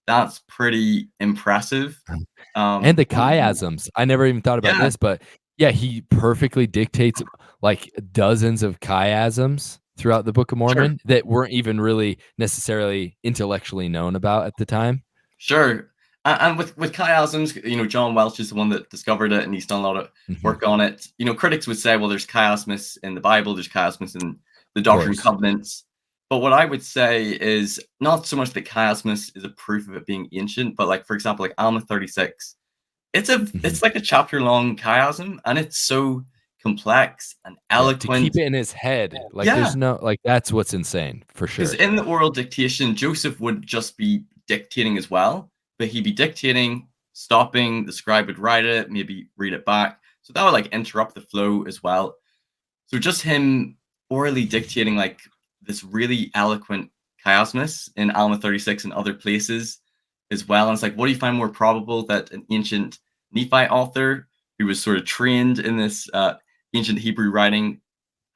that's pretty impressive. And the One thing, chiasms. I never even thought about yeah, this, but yeah, he perfectly dictates like dozens of chiasms throughout the Book of sure. Mormon that weren't even really necessarily intellectually known about at the time. Sure. And with chiasms, John Welch is the one that discovered it, and he's done a lot of Mhm. work on it. Critics would say, well, there's chiasmus in the Bible, there's chiasmus in the Of Doctrine and course. Covenants. But what I would say is not so much that chiasmus is a proof of it being ancient, but like, for example, like Alma 36, Mhm. it's like a chapter long chiasm, and it's so complex and Yeah, to keep eloquent. it in his head, like, Yeah, there's no like, that's what's insane, for because sure. in the oral dictation, Joseph would just be dictating as well, but he'd be dictating, stopping, the scribe would write it, maybe read it back. So that would like interrupt the flow as well. So just him orally dictating like this really eloquent chiasmus in Alma 36 and other places as well. And it's like, what do you find more probable, that an ancient Nephi author who was sort of trained in this ancient Hebrew writing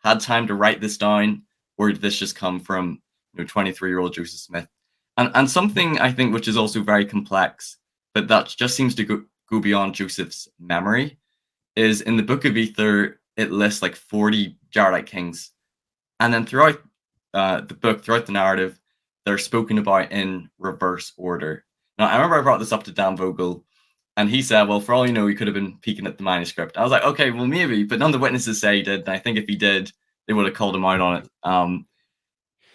had time to write this down, or did this just come from 23-year-old Joseph Smith? And something I think which is also very complex, but that just seems to go beyond Joseph's memory, is in the Book of Ether, it lists like 40 Jaredite kings. And then throughout the book, throughout the narrative, they're spoken about in reverse order. Now, I remember I brought this up to Dan Vogel, and he said, well, for all you know, he could have been peeking at the manuscript. I was like, okay, well, maybe, but none of the witnesses say he did. And I think if he did, they would have called him out on it.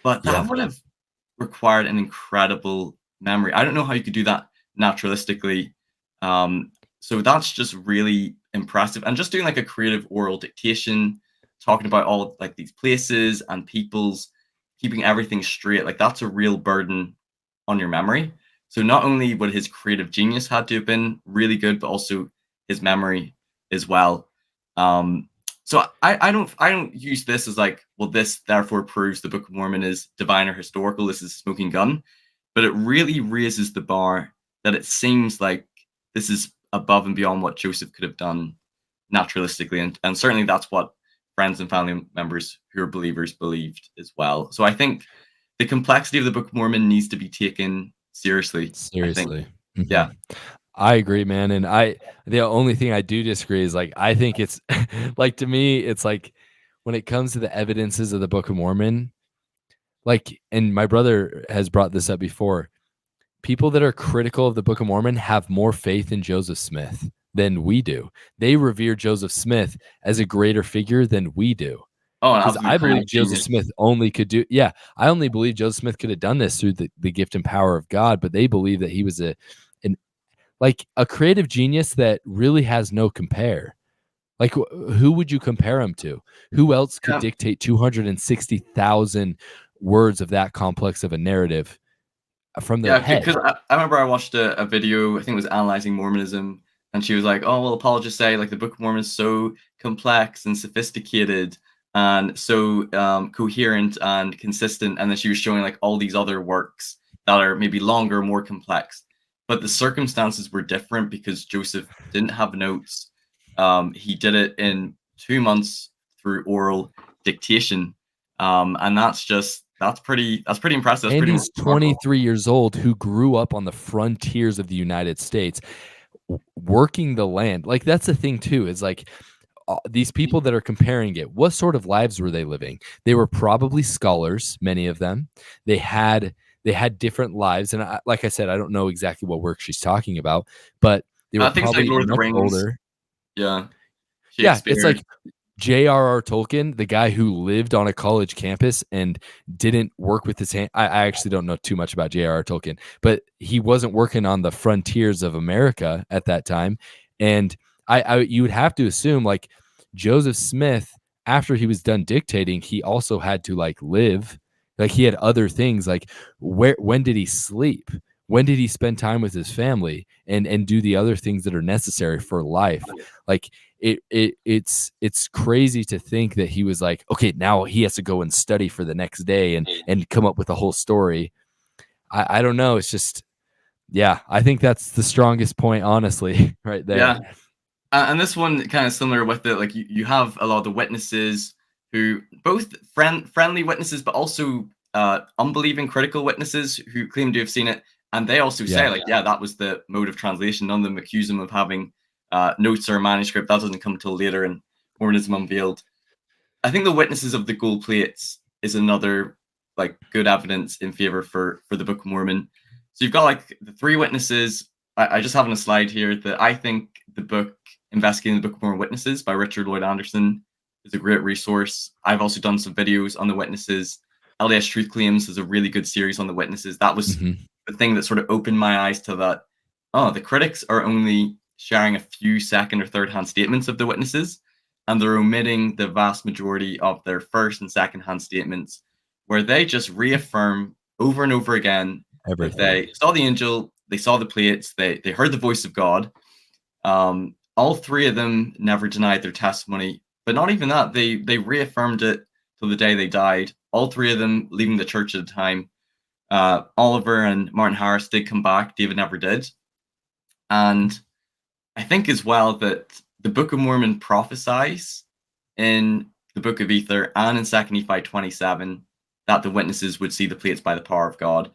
but that Yeah. would have required an incredible memory. I don't know how you could do that naturalistically. Um, so that's just really impressive. And just doing like a creative oral dictation, talking about all like these places and peoples, keeping everything straight, like that's a real burden on your memory. So not only would his creative genius had to have been really good, but also his memory as well. So I don't use this as like, well, this therefore proves the Book of Mormon is divine or historical. This is a smoking gun, but it really raises the bar that it seems like this is above and beyond what Joseph could have done naturalistically, and certainly that's what friends and family members who are believers believed as well. So I think the complexity of the Book of Mormon needs to be taken seriously. I think, Seriously. Hmm. yeah, I agree, man. And the only thing I do disagree is like, I think it's like, to me, it's like when it comes to the evidences of the Book of Mormon, like, and my brother has brought this up before, people that are critical of the Book of Mormon have more faith in Joseph Smith than we do. They revere Joseph Smith as a greater figure than we do. oh, an Because I absolute believe creative Joseph genius. Smith only could do, yeah, I only believe Joseph Smith could have done this through the gift and power of God, but they believe that he was an like a creative genius that really has no compare. Like, who would you compare him to? Who else could Yeah, dictate 260,000 words of that complex of a narrative from their yeah, head? because I remember I watched a video, I think it was analyzing Mormonism, and she was like, "Oh, well, apologists say like the Book of Mormon is so complex and sophisticated and so coherent and consistent," and then she was showing like all these other works that are maybe longer, more complex, but the circumstances were different because Joseph didn't have notes. He did it in 2 months through oral dictation, and that's pretty impressive. That's And pretty he's remarkable. 23 years old who grew up on the frontiers of the United States working the land. Like, that's the thing too, is like, these people that are comparing it, what sort of lives were they living? They were probably scholars, many of them. They had different lives, and like I said, I don't know exactly what work she's talking about, but they were Things like probably Lord of the much Rings, older. yeah, Yeah, it's Shakespeare. like J.R.R. Tolkien, the guy who lived on a college campus and didn't work with his hand. I actually don't know too much about J.R.R. Tolkien, but he wasn't working on the frontiers of America at that time. And you would have to assume like Joseph Smith, after he was done dictating, he also had to like live. Like, he had other things like when did he sleep? When did he spend time with his family and do the other things that are necessary for life? Like, it's crazy to think that he was like, okay, now he has to go and study for the next day and come up with a whole story. I don't know. It's just, yeah, I think that's the strongest point, honestly, right there. Yeah, and this one kind of similar with it. Like you have a lot of the witnesses who both friendly witnesses, but also unbelieving critical witnesses who claim to have seen it, and they also say Yeah. like, yeah, that was the mode of translation. None of them accuse him of having notes or a manuscript. That doesn't come till later in Mormonism Unveiled. I think the witnesses of the gold plates is another like good evidence in favor for the Book of Mormon. So you've got like the three witnesses. I just have on a slide here that I think the book Investigating the Book of Mormon Witnesses by Richard Lloyd Anderson is a great resource. I've also done some videos on the witnesses. LDS Truth Claims is a really good series on the witnesses. That was Hmm. the thing that sort of opened my eyes to that. Oh, the critics are only sharing a few second or third hand statements of the witnesses, and they're omitting the vast majority of their first and second hand statements, where they just reaffirm over and over again that Everything. they saw the angel, they saw the plates, they heard the voice of God. All three of them never denied their testimony, but not even that. They reaffirmed it till the day they died. All three of them leaving the church at the time. Oliver and Martin Harris did come back. David never did. And I think as well that the Book of Mormon prophesies in the Book of Ether and in 2nd Nephi 27 that the witnesses would see the plates by the power of God.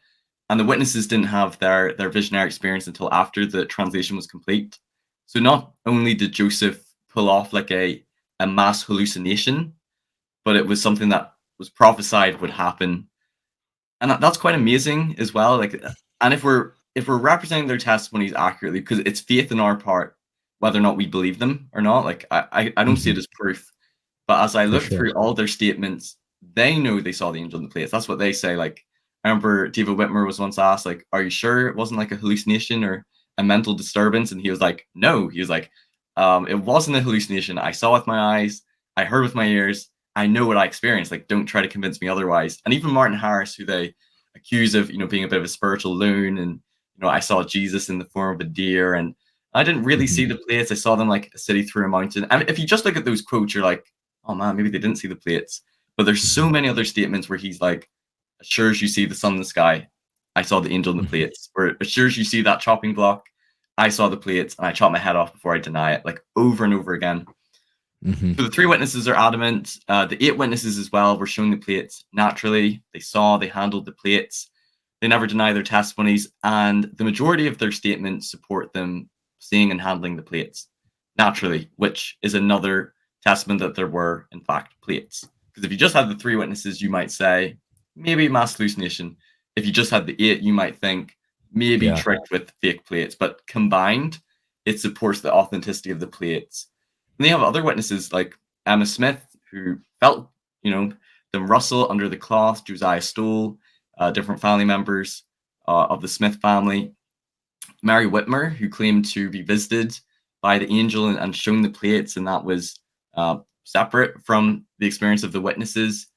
And the witnesses didn't have their visionary experience until after the translation was complete. So not only did Joseph pull off like a mass hallucination, but it was something that was prophesied would happen. And that's quite amazing as well. Like, and if we're representing their testimonies accurately, because it's faith in our part, whether or not we believe them or not. Like I don't see Hmm. it as proof, but as I For look sure. through all their statements, they know they saw the angel in the plates. That's what they say. Like, I remember David Whitmer was once asked, like, "Are you sure it wasn't like a hallucination or a mental disturbance?" And he was like, "No." He was like, "It wasn't a hallucination. I saw with my eyes. I heard with my ears. I know what I experienced. Like, don't try to convince me otherwise." And even Martin Harris, who they accuse of, being a bit of a spiritual loon, and I saw Jesus in the form of a deer, and I didn't really see Mhm. the plates. I saw them like a city through a mountain. And if you just look at those quotes, you're like, "Oh man, maybe they didn't see the plates." But there's so Mhm. many other statements where he's like, "As sure as you see the sun in the sky, I saw the angel in the Mhm. plates." Or, "As sure as you see that chopping block, I saw the plates and I chopped my head off before I deny it." Like, over and over again. Mhm. So the three witnesses are adamant. The eight witnesses as well were showing the plates naturally. They saw, they handled the plates. They never deny their testimonies, and the majority of their statements support them seeing and handling the plates naturally, which is another testament that there were, in fact, plates. Because if you just had the three witnesses, you might say maybe mass hallucination. If you just had the eight, you might think maybe Yeah. tricked with fake plates. But combined, it supports the authenticity of the plates. And they have other witnesses like Emma Smith, who felt, them rustle under the cloth, Josiah Stoll, different family members of the Smith family. Mary Whitmer, who claimed to be visited by the angel and shown the plates, and that was separate from the experience of the witnesses.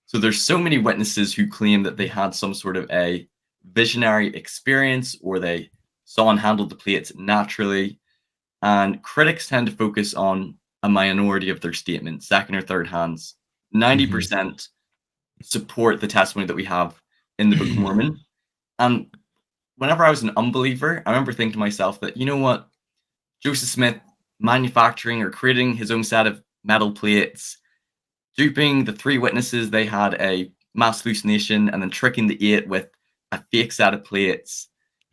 So there's so many witnesses who claim that they had some sort of a visionary experience, or they saw and handled the plates naturally. And critics tend to focus on a minority of their statements, second or third hands. Mhm. 90% support the testimony that we have in the Book of Mormon. And whenever I was an unbeliever, I remember thinking to myself that, you know what, Joseph Smith manufacturing or creating his own set of metal plates, duping the three witnesses, they had a mass hallucination, and then tricking the eight with a fake set of plates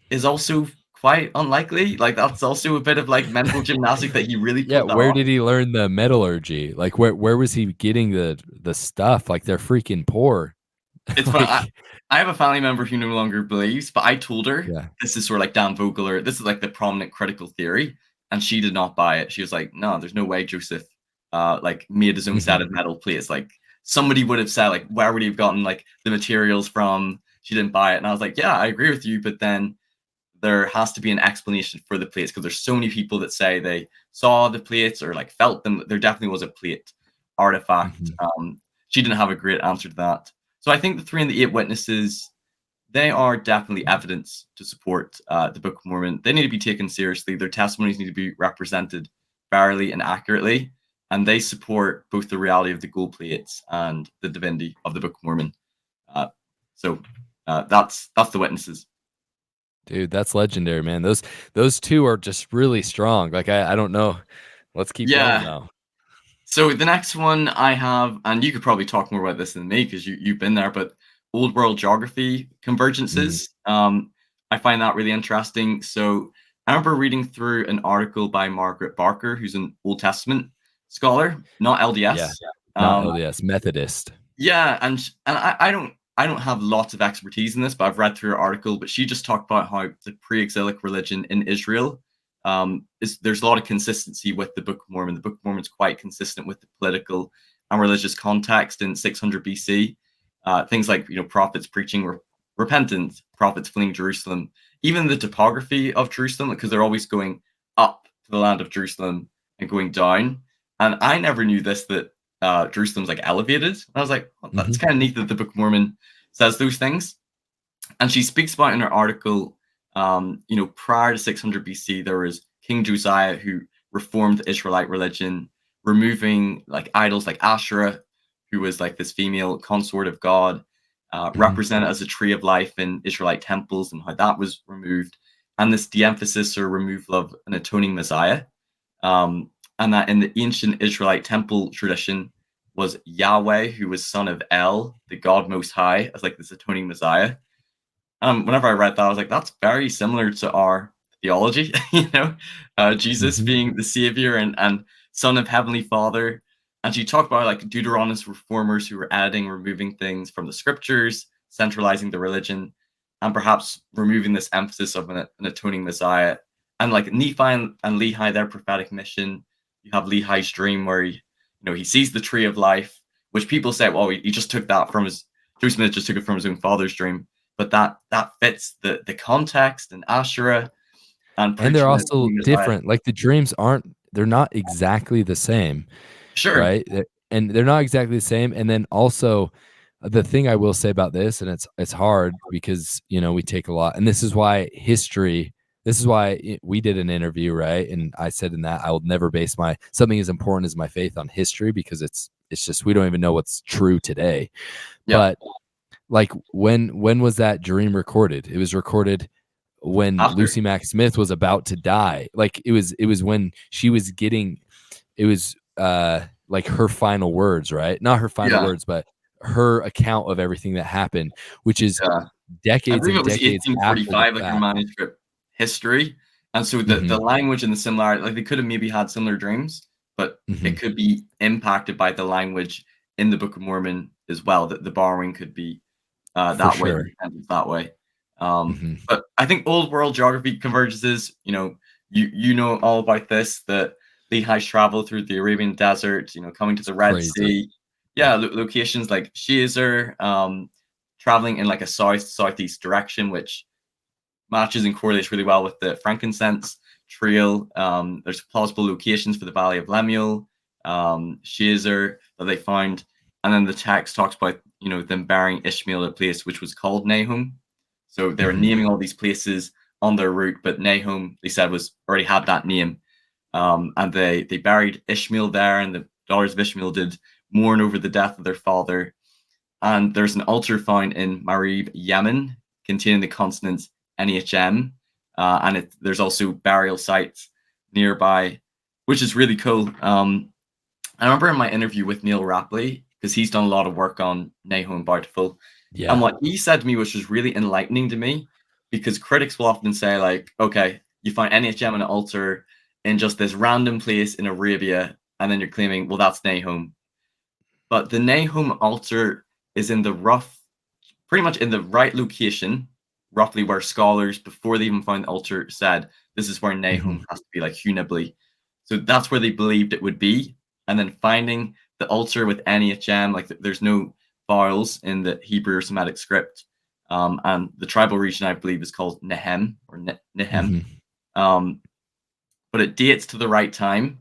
is also quite unlikely. Like, that's also a bit of like mental gymnastics that he really Yeah, put that where on. did he learn the metallurgy? Like, where was he getting the stuff? Like, they're freaking poor. It's fun. I, Like, I have a family member who no longer believes, but I told her yeah. this is sort of like Dan Vogler. This is like the prominent critical theory, and she did not buy it. She was like, "No, there's no way Joseph, like made his own set Mhm. of metal plates. Like, somebody would have said, like, where would he have gotten like the materials from?" She didn't buy it, and I was like, "Yeah, I agree with you, but then there has to be an explanation for the plates, because there's so many people that say they saw the plates or like felt them. There definitely was a plate artifact." Mhm. She didn't have a great answer to that. So I think the three and the eight witnesses, they are definitely evidence to support the Book of Mormon. They need to be taken seriously. Their testimonies need to be represented fairly and accurately, and they support both the reality of the gold plates and the divinity of the Book of Mormon. Uh, so that's the witnesses. Dude, that's legendary, man. Those two are just really strong. Like, I don't know. Let's keep going Yeah. though. So the next one I have, and you could probably talk more about this than me because you've been there, but old world geography Mhm. convergences. I find that really interesting. So I remember reading through an article by Margaret Barker, who's an Old Testament scholar, not Yeah. LDS. Not Um, LDS, Methodist. yeah, and I don't have lots of expertise in this, but I've read through her article. But she just talked about how the pre-exilic religion in Israel is there's a lot of consistency with the Book of Mormon. The Book of Mormon is quite consistent with the political and religious context in 600 BC. Things like prophets preaching repentance, prophets fleeing Jerusalem, even the topography of Jerusalem, because they're always going up to the land of Jerusalem and going down. And I never knew this, that Jerusalem's like elevated. And I was like, well, that's Mhm. kind of neat that the Book of Mormon says those things. And she speaks about in her article, prior to 600 BC, there was King Josiah who reformed the Israelite religion, removing like idols like Asherah, who was like this female consort of God, Mhm. represented as a tree of life in Israelite temples, and how that was removed, and this de-emphasis or removal of an atoning Messiah. Um, and that in the ancient Israelite temple tradition was Yahweh, who was son of El, the God Most High, as like this atoning Messiah. Whenever I read that, I was like, that's very similar to our theology, Jesus Mhm. being the savior and son of Heavenly Father. And she talked about like Deuteronomist reformers who were adding, removing things from the scriptures, centralizing the religion, and perhaps removing this emphasis of an atoning Messiah. And like Nephi and Lehi, their prophetic mission. You have Lehi's dream where he sees the tree of life, which people say, well, he just took that from his, Joseph Smith just took it from his own father's dream. But that fits the context and Asherah and And they're preaching the also new Messiah. different. Like the dreams they're not exactly the same, Sure. right? And they're not exactly the same. And then also the thing I will say about this, and it's hard because we take a lot, and this is why we did an interview, right? And I said in that I will never base my something as important as my faith on history because it's just we don't even know what's true today. Yeah. But like when was that dream recorded? It was recorded when After. Lucy Mack Smith was about to die. Like it was when she was getting it was like her final words, right? Not her final Yeah. words, but her account of everything that happened, which is Yeah. I decades believe and it was decades after the 1845, like your fact. manuscript history. And so the Mhm. language and the similarity, like they could have maybe had similar dreams, but it Mhm. could be impacted by the language in the Book of Mormon as well, that the borrowing could be For that way, sure. the sentence that way. Mhm. But I think old world geography convergences, you know all about this, that Lehi's travel through the Arabian desert, coming to the Red Crazy. Sea. Yeah. Yeah, locations like Shazer, traveling in like a southeast direction, which matches and correlates really well with the frankincense trail. There's plausible locations for the Valley of Lemuel, Shazer that they found, and then the text talks about them burying Ishmael at a place which was called Nahum. So they're Mhm. naming all these places on their route, but Nahum they said was already had that name, and they buried Ishmael there, and the daughters of Ishmael did mourn over the death of their father. And there's an altar found in Marib, Yemen, containing the consonants NHM. And there's also burial sites nearby, which is really cool. I remember in my interview with Neil Rapley, because he's done a lot of work on Nahum Bountiful, and Yeah. what he said to me, which was really enlightening to me, because critics will often say, like, okay, you find NHM on an altar in just this random place in Arabia, and then you're claiming, well, that's Nahum. But the Nahum altar is in the pretty much in the right location, roughly where scholars, before they even found the altar, said this is where Mhm. Nahum has to be, like Hunabli. So that's where they believed it would be. And then finding the altar with NHM, like there's no vowels in the Hebrew or Semitic script. And the tribal region, I believe, is called Nehem or Nehem. Mhm. Um, but it dates to the right time,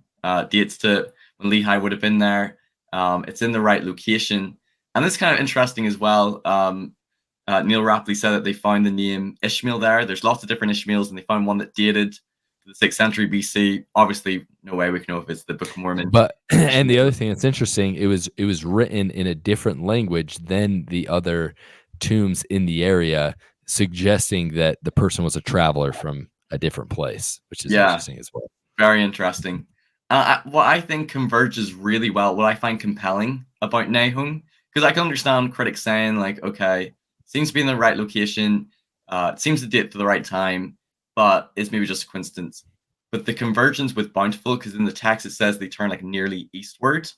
dates to when Lehi would have been there. It's in the right location. And this is kind of interesting as well. Neil Rapley said that they found the name Ishmael there. There's lots of different Ishmaels, and they found one that dated to the 6th century BC. Obviously, no way we can know if it's the Book of Mormon But and the Ishmael. other thing that's interesting, it was written in a different language than the other tombs in the area, suggesting that the person was a traveler from a different place, which is Yeah, interesting as well. very interesting. What I think converges really well, what I find compelling about Nahum, because I can understand critics saying, like, okay, seems to be in the right location, it seems to date to the right time, but it's maybe just a coincidence. But the convergence with Bountiful, because in the text it says they turn like nearly eastward,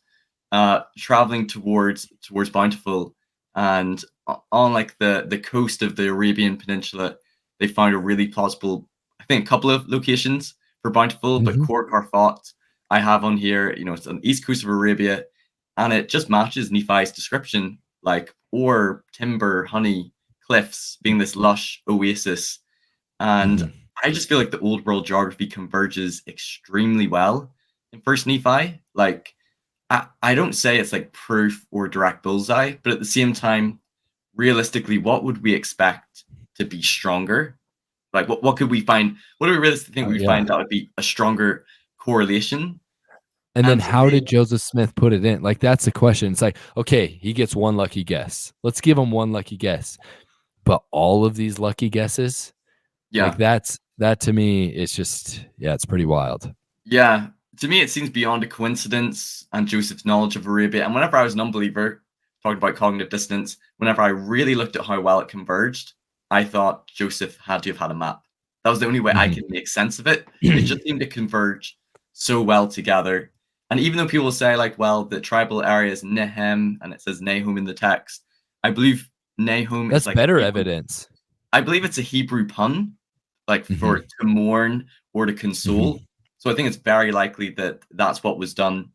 traveling towards Bountiful, and on like the coast of the Arabian Peninsula, they found a really plausible, I think, a couple of locations for Bountiful, but Mhm. Khor Karfat I have on here, it's on the east coast of Arabia, and it just matches Nephi's description, like ore, timber, honey, cliffs, being this lush oasis. And Mhm. I just feel like the old world geography converges extremely well in First Nephi. Like, I don't say it's like proof or direct bullseye, but at the same time, realistically, what would we expect to be stronger? Like, what could we find? What do we realistically think Oh, we yeah. find that would be a stronger correlation? And then And to how did me, Joseph Smith put it in? Like that's the question. It's like, okay, he gets one lucky guess. Let's give him one lucky guess. But all of these lucky guesses, like yeah, that to me is just yeah, it's pretty wild. yeah, to me, it seems beyond a coincidence and Joseph's knowledge of Arabia. And whenever I was an unbeliever, talked about cognitive dissonance, whenever I really looked at how well it converged, I thought Joseph had to have had a map. That was the only way I Mhm. could make sense of it. It just seemed to converge so well together. And even though people say, like, well, the tribal area is Nehem and it says Nahum in the text, I believe Nahum is That's like a better Hebrew, evidence. I believe it's a Hebrew pun, like for Mhm. to mourn or to console. Mhm. So I think it's very likely that that's what was done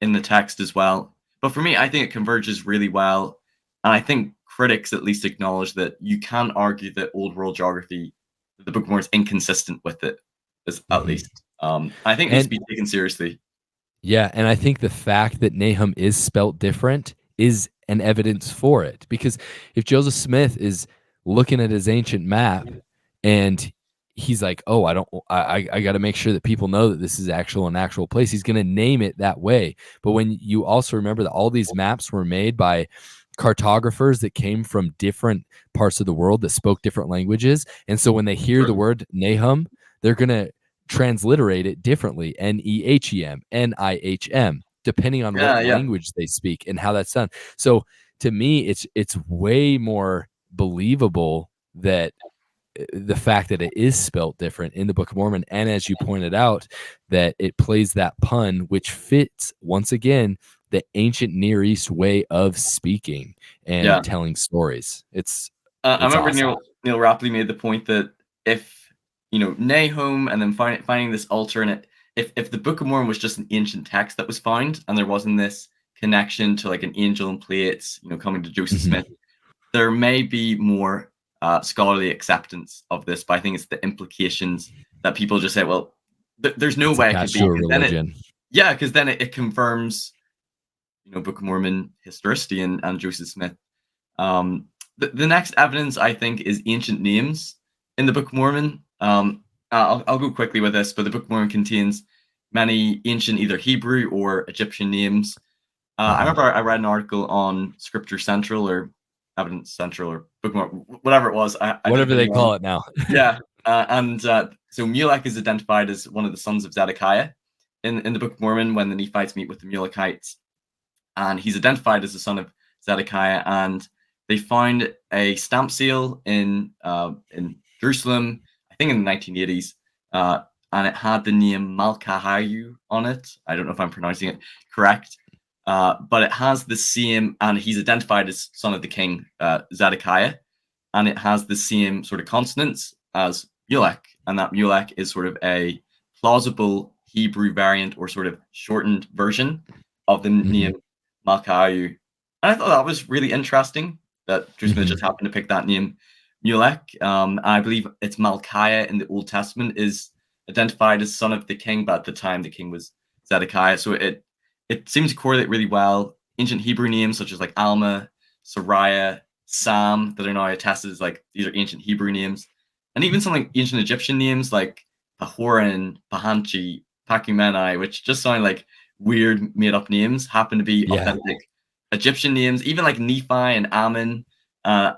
in the text as well. But for me, I think it converges really well. And I think critics at least acknowledge that you can argue that Old World geography, the Book of Mormon, is inconsistent with it, at Mhm. least. I think it needs to And be taken seriously. yeah, and I think the fact that Nahum is spelt different is an evidence for it. Because if Joseph Smith is looking at his ancient map and he's like, "Oh, I got to make sure that people know that this is an actual place," he's going to name it that way. But when you also remember that all these maps were made by cartographers that came from different parts of the world that spoke different languages, and so when they hear the True. word Nahum, they're going to transliterate it differently, Nehem, Nihm, depending on what Yeah, yeah, language they speak and how that's done. So to me, it's way more believable that the fact that it is spelt different in the Book of Mormon, and as you pointed out, that it plays that pun, which fits once again the ancient Near East way of speaking and yeah. telling stories. It's I it's remember awesome. Neil Rapley made the point that if Nahum and then finding this alternate, if the Book of Mormon was just an ancient text that was found and there wasn't this connection to like an angel in plates, coming to Joseph Mhm. Smith, there may be more scholarly acceptance of this. But I think it's the implications that people just say, well, there's no It's way it could attached to be a because then religion. it confirms Book of Mormon historicity and Joseph Smith. Um, the next evidence, I think, is ancient names in the Book of Mormon. I'll go quickly with this, but the Book of Mormon contains many ancient, either Hebrew or Egyptian names. I Uh-huh. remember I read an article on Scripture Central or Evidence Central or Book of Mormon, whatever it was. I did a Whatever they video on it. call it now. Yeah, and so Mulek is identified as one of the sons of Zedekiah in the Book of Mormon when the Nephites meet with the Mulekites, and he's identified as the son of Zedekiah. And they found a stamp seal in Jerusalem, I think in the 1980s, and it had the name Malkahayu on it. I don't know if I'm pronouncing it correct, but it has the same, and he's identified as son of the king Zedekiah, and it has the same sort of consonants as Mulek, and that Mulek is sort of a plausible Hebrew variant or sort of shortened version of the Mhm. name Malkayu. And I thought that was really interesting that Drew Smith just Mhm. happened to pick that name, Mulek. I believe it's Malchiah in the Old Testament is identified as son of the king, but at the time the king was Zedekiah. So it seems to correlate really well. Ancient Hebrew names such as like Alma, Sariah, Sam that are now attested as like these are ancient Hebrew names, and even some like ancient Egyptian names like Pahoran, Pahanchi, Pakumeni, which just sound like weird made up names, happen to be Yeah. authentic Egyptian names. Even like Nephi and Ammon,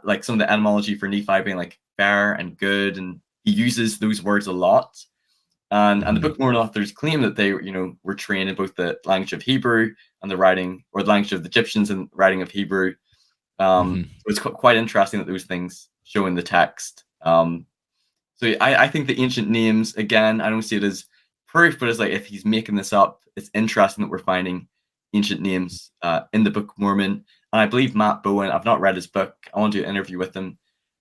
like some of the etymology for Nephi being like fair and good, and he uses those words a lot. And the Mhm. Book of Mormon authors claim that they were trained in both the language of Hebrew and the writing, or the language of the Egyptians and writing of Hebrew. Mhm. So it's quite interesting that those things show in the text. So I think the ancient names, again, I don't see it as proof, but it's like if he's making this up, it's interesting that we're finding ancient names in the Book of Mormon. And I believe Matt Bowen, I've not read his book, I want to do an interview with him,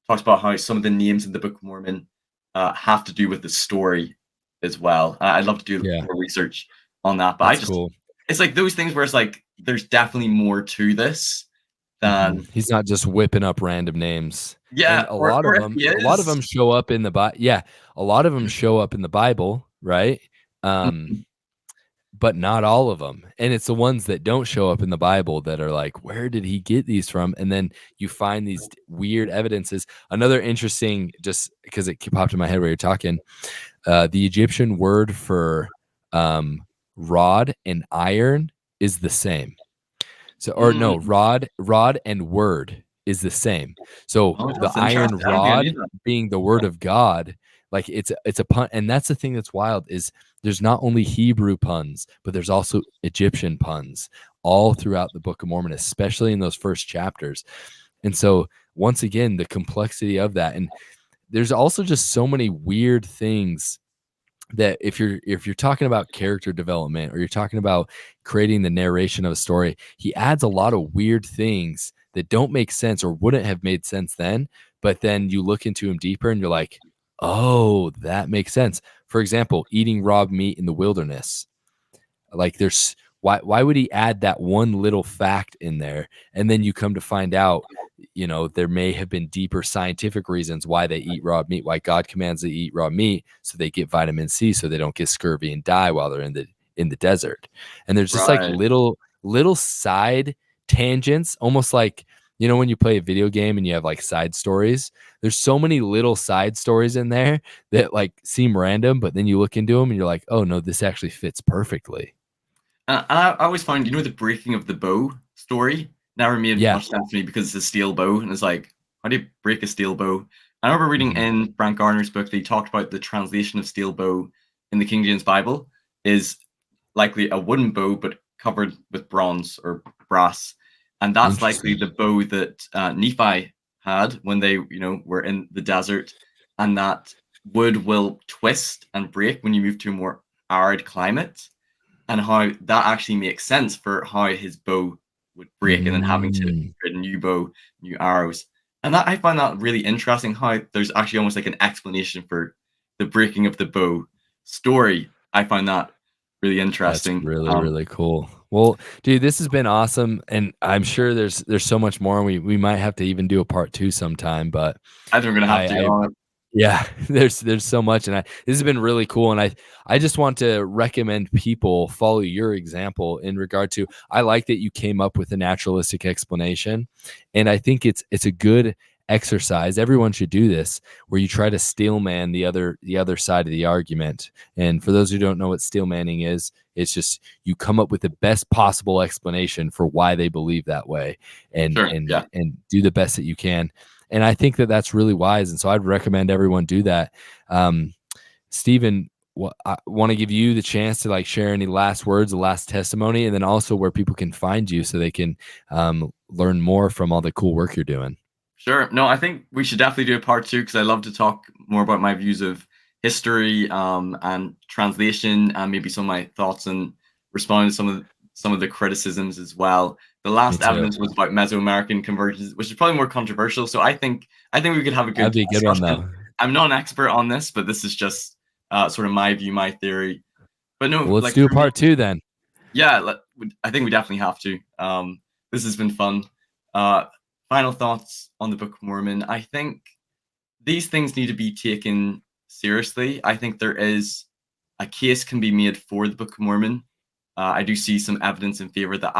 talks about how some of the names in the Book of Mormon have to do with the story as well. I'd love to do Yeah. more research on that, but That's cool. it's like those things where it's like, there's definitely more to this than, He's not just whipping up random names. And yeah, or if he a lot of is. them show up in the Bible. Yeah, a lot of them show up in the Bible, right? Um, but not all of them. And it's the ones that don't show up in the Bible that are like, where did he get these from? And then you find these weird evidences. Another interesting, just because it popped in my head while you're talking, the Egyptian word for rod and iron is the same. So, or no, Mm. rod and word is the same. So Oh, the that's iron interesting. I don't think I knew rod that. being the word of God, like it's a pun, and that's the thing that's wild is there's not only Hebrew puns, but there's also Egyptian puns all throughout the Book of Mormon, especially in those first chapters. And so once again, the complexity of that, and there's also just so many weird things that if you're talking about character development or you're talking about creating the narration of a story, he adds a lot of weird things that don't make sense or wouldn't have made sense then, but then you look into him deeper and you're like, oh, that makes sense. For example, eating raw meat in the wilderness. Like there's why would he add that one little fact in there? And then you come to find out, there may have been deeper scientific reasons why they eat raw meat, why God commands they eat raw meat, so they get vitamin C, so they don't get scurvy and die while they're in the desert. And there's just like Right. little side tangents, almost like when you play a video game and you have like side stories. There's so many little side stories in there that like seem random, but then you look into them and you're like, oh no, this actually fits perfectly. And I always find, the breaking of the bow story never made Yeah. much sense to me because it's a steel bow, and it's like, how do you break a steel bow? I remember reading Mhm. in Brent Garner's book, they talked about the translation of steel bow in the King James Bible is likely a wooden bow, but covered with bronze or brass, and that's likely Interesting. the bow that Nephi had when they, were in the desert, and that wood will twist and break when you move to a more arid climate, and how that actually makes sense for how his bow would break and then having to Mm, create a new bow, new arrows. And that I find that really interesting how there's actually almost like an explanation for the breaking of the bow story. I find that really that's interesting. really, really cool. Well, dude, this has been awesome, and I'm sure there's so much more. We might have to even do a part two sometime, but I think we're gonna have to I yeah, there's so much, and this has been really cool, and I just want to recommend people follow your example in regard to. I like that you came up with a naturalistic explanation, and I think it's a good exercise. Everyone should do this, where you try to steelman the other side of the argument. And for those who don't know what steelmanning is, it's just you come up with the best possible explanation for why they believe that way, and sure, and yeah. and do the best that you can. And I think that that's really wise. And so I'd recommend everyone do that. Stephen, I want to give you the chance to like share any last words, the last testimony, and then also where people can find you so they can learn more from all the cool work you're doing. Sure. No, I think we should definitely do a part two because I love to talk more about my views of history, and translation, and maybe some of my thoughts and responding to some of the criticisms as well. The Me last too. evidence was about Mesoamerican conversions, which is probably more controversial. So I think we could have a That'd good be a good one discussion. though. I'm not an expert on this, but this is just sort of my view, my theory. But no, Well, let's like do a for me, part two then. yeah, I think we definitely have to. This has been fun. Uh, Final thoughts on the Book of Mormon. I think these things need to be taken seriously. I think there is a case can be made for the Book of Mormon. I do see some evidence in favor that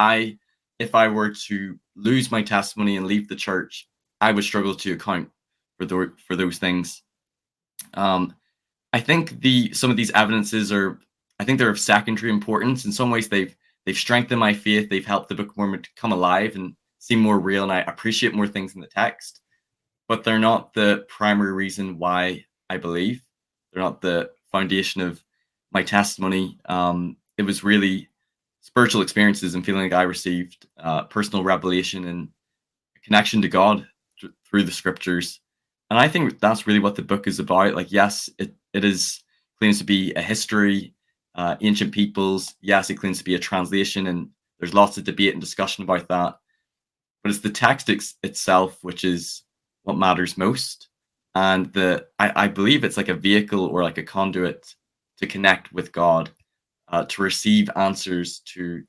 if I were to lose my testimony and leave the church, I would struggle to account for those things. Um, I think some of these evidences are, I think they're of secondary importance. In some ways, they've strengthened my faith. They've helped the Book of Mormon to come alive and seem more real, and I appreciate more things in the text. But they're not the primary reason why I believe. They're not the foundation of my testimony. It was really spiritual experiences and feeling like I received personal revelation and connection to God through the scriptures. And I think that's really what the book is about. Like, yes, it is claims to be a history, ancient peoples. Yes, it claims to be a translation, and there's lots of debate and discussion about that. But it's the text itself which is what matters most. And I believe it's like a vehicle or like a conduit to connect with God, to receive answers, to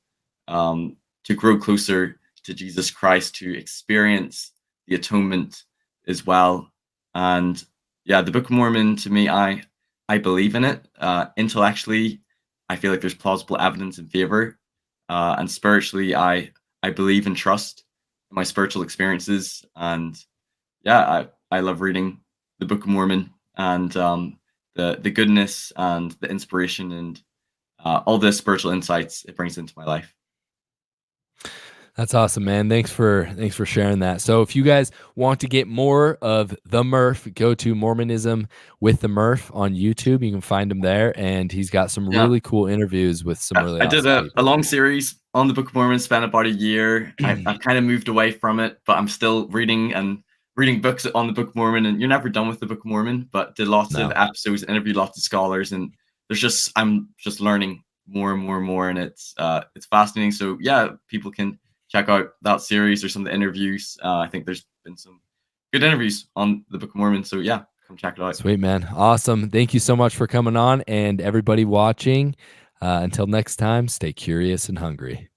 grow closer to Jesus Christ, to experience the atonement as well. And yeah, the Book of Mormon to me, I believe in it. Intellectually, I feel like there's plausible evidence in favor, and spiritually, I believe and trust in my spiritual experiences. And yeah, I love reading the Book of Mormon, and the goodness and the inspiration and all the spiritual insights it brings into my life. That's awesome, man. Thanks for sharing that. So if you guys want to get more of the Murph, go to Mormonism with the Murph on YouTube. You can find him there, and he's got some Yeah, really cool interviews with some really I did awesome a people. long series on the Book of Mormon, spent about a year. I've kind of moved away from it, but I'm still reading books on the Book of Mormon, and you're never done with the Book of Mormon, but did lots of No, episodes, interviewed lots of scholars, and I'm just learning more and more and more, and it's fascinating. So yeah, people can check out that series or some of the interviews. I think there's been some good interviews on the Book of Mormon. So yeah, come check it out. sweet man, awesome. Thank you so much for coming on, and everybody watching. Until next time, stay curious and hungry.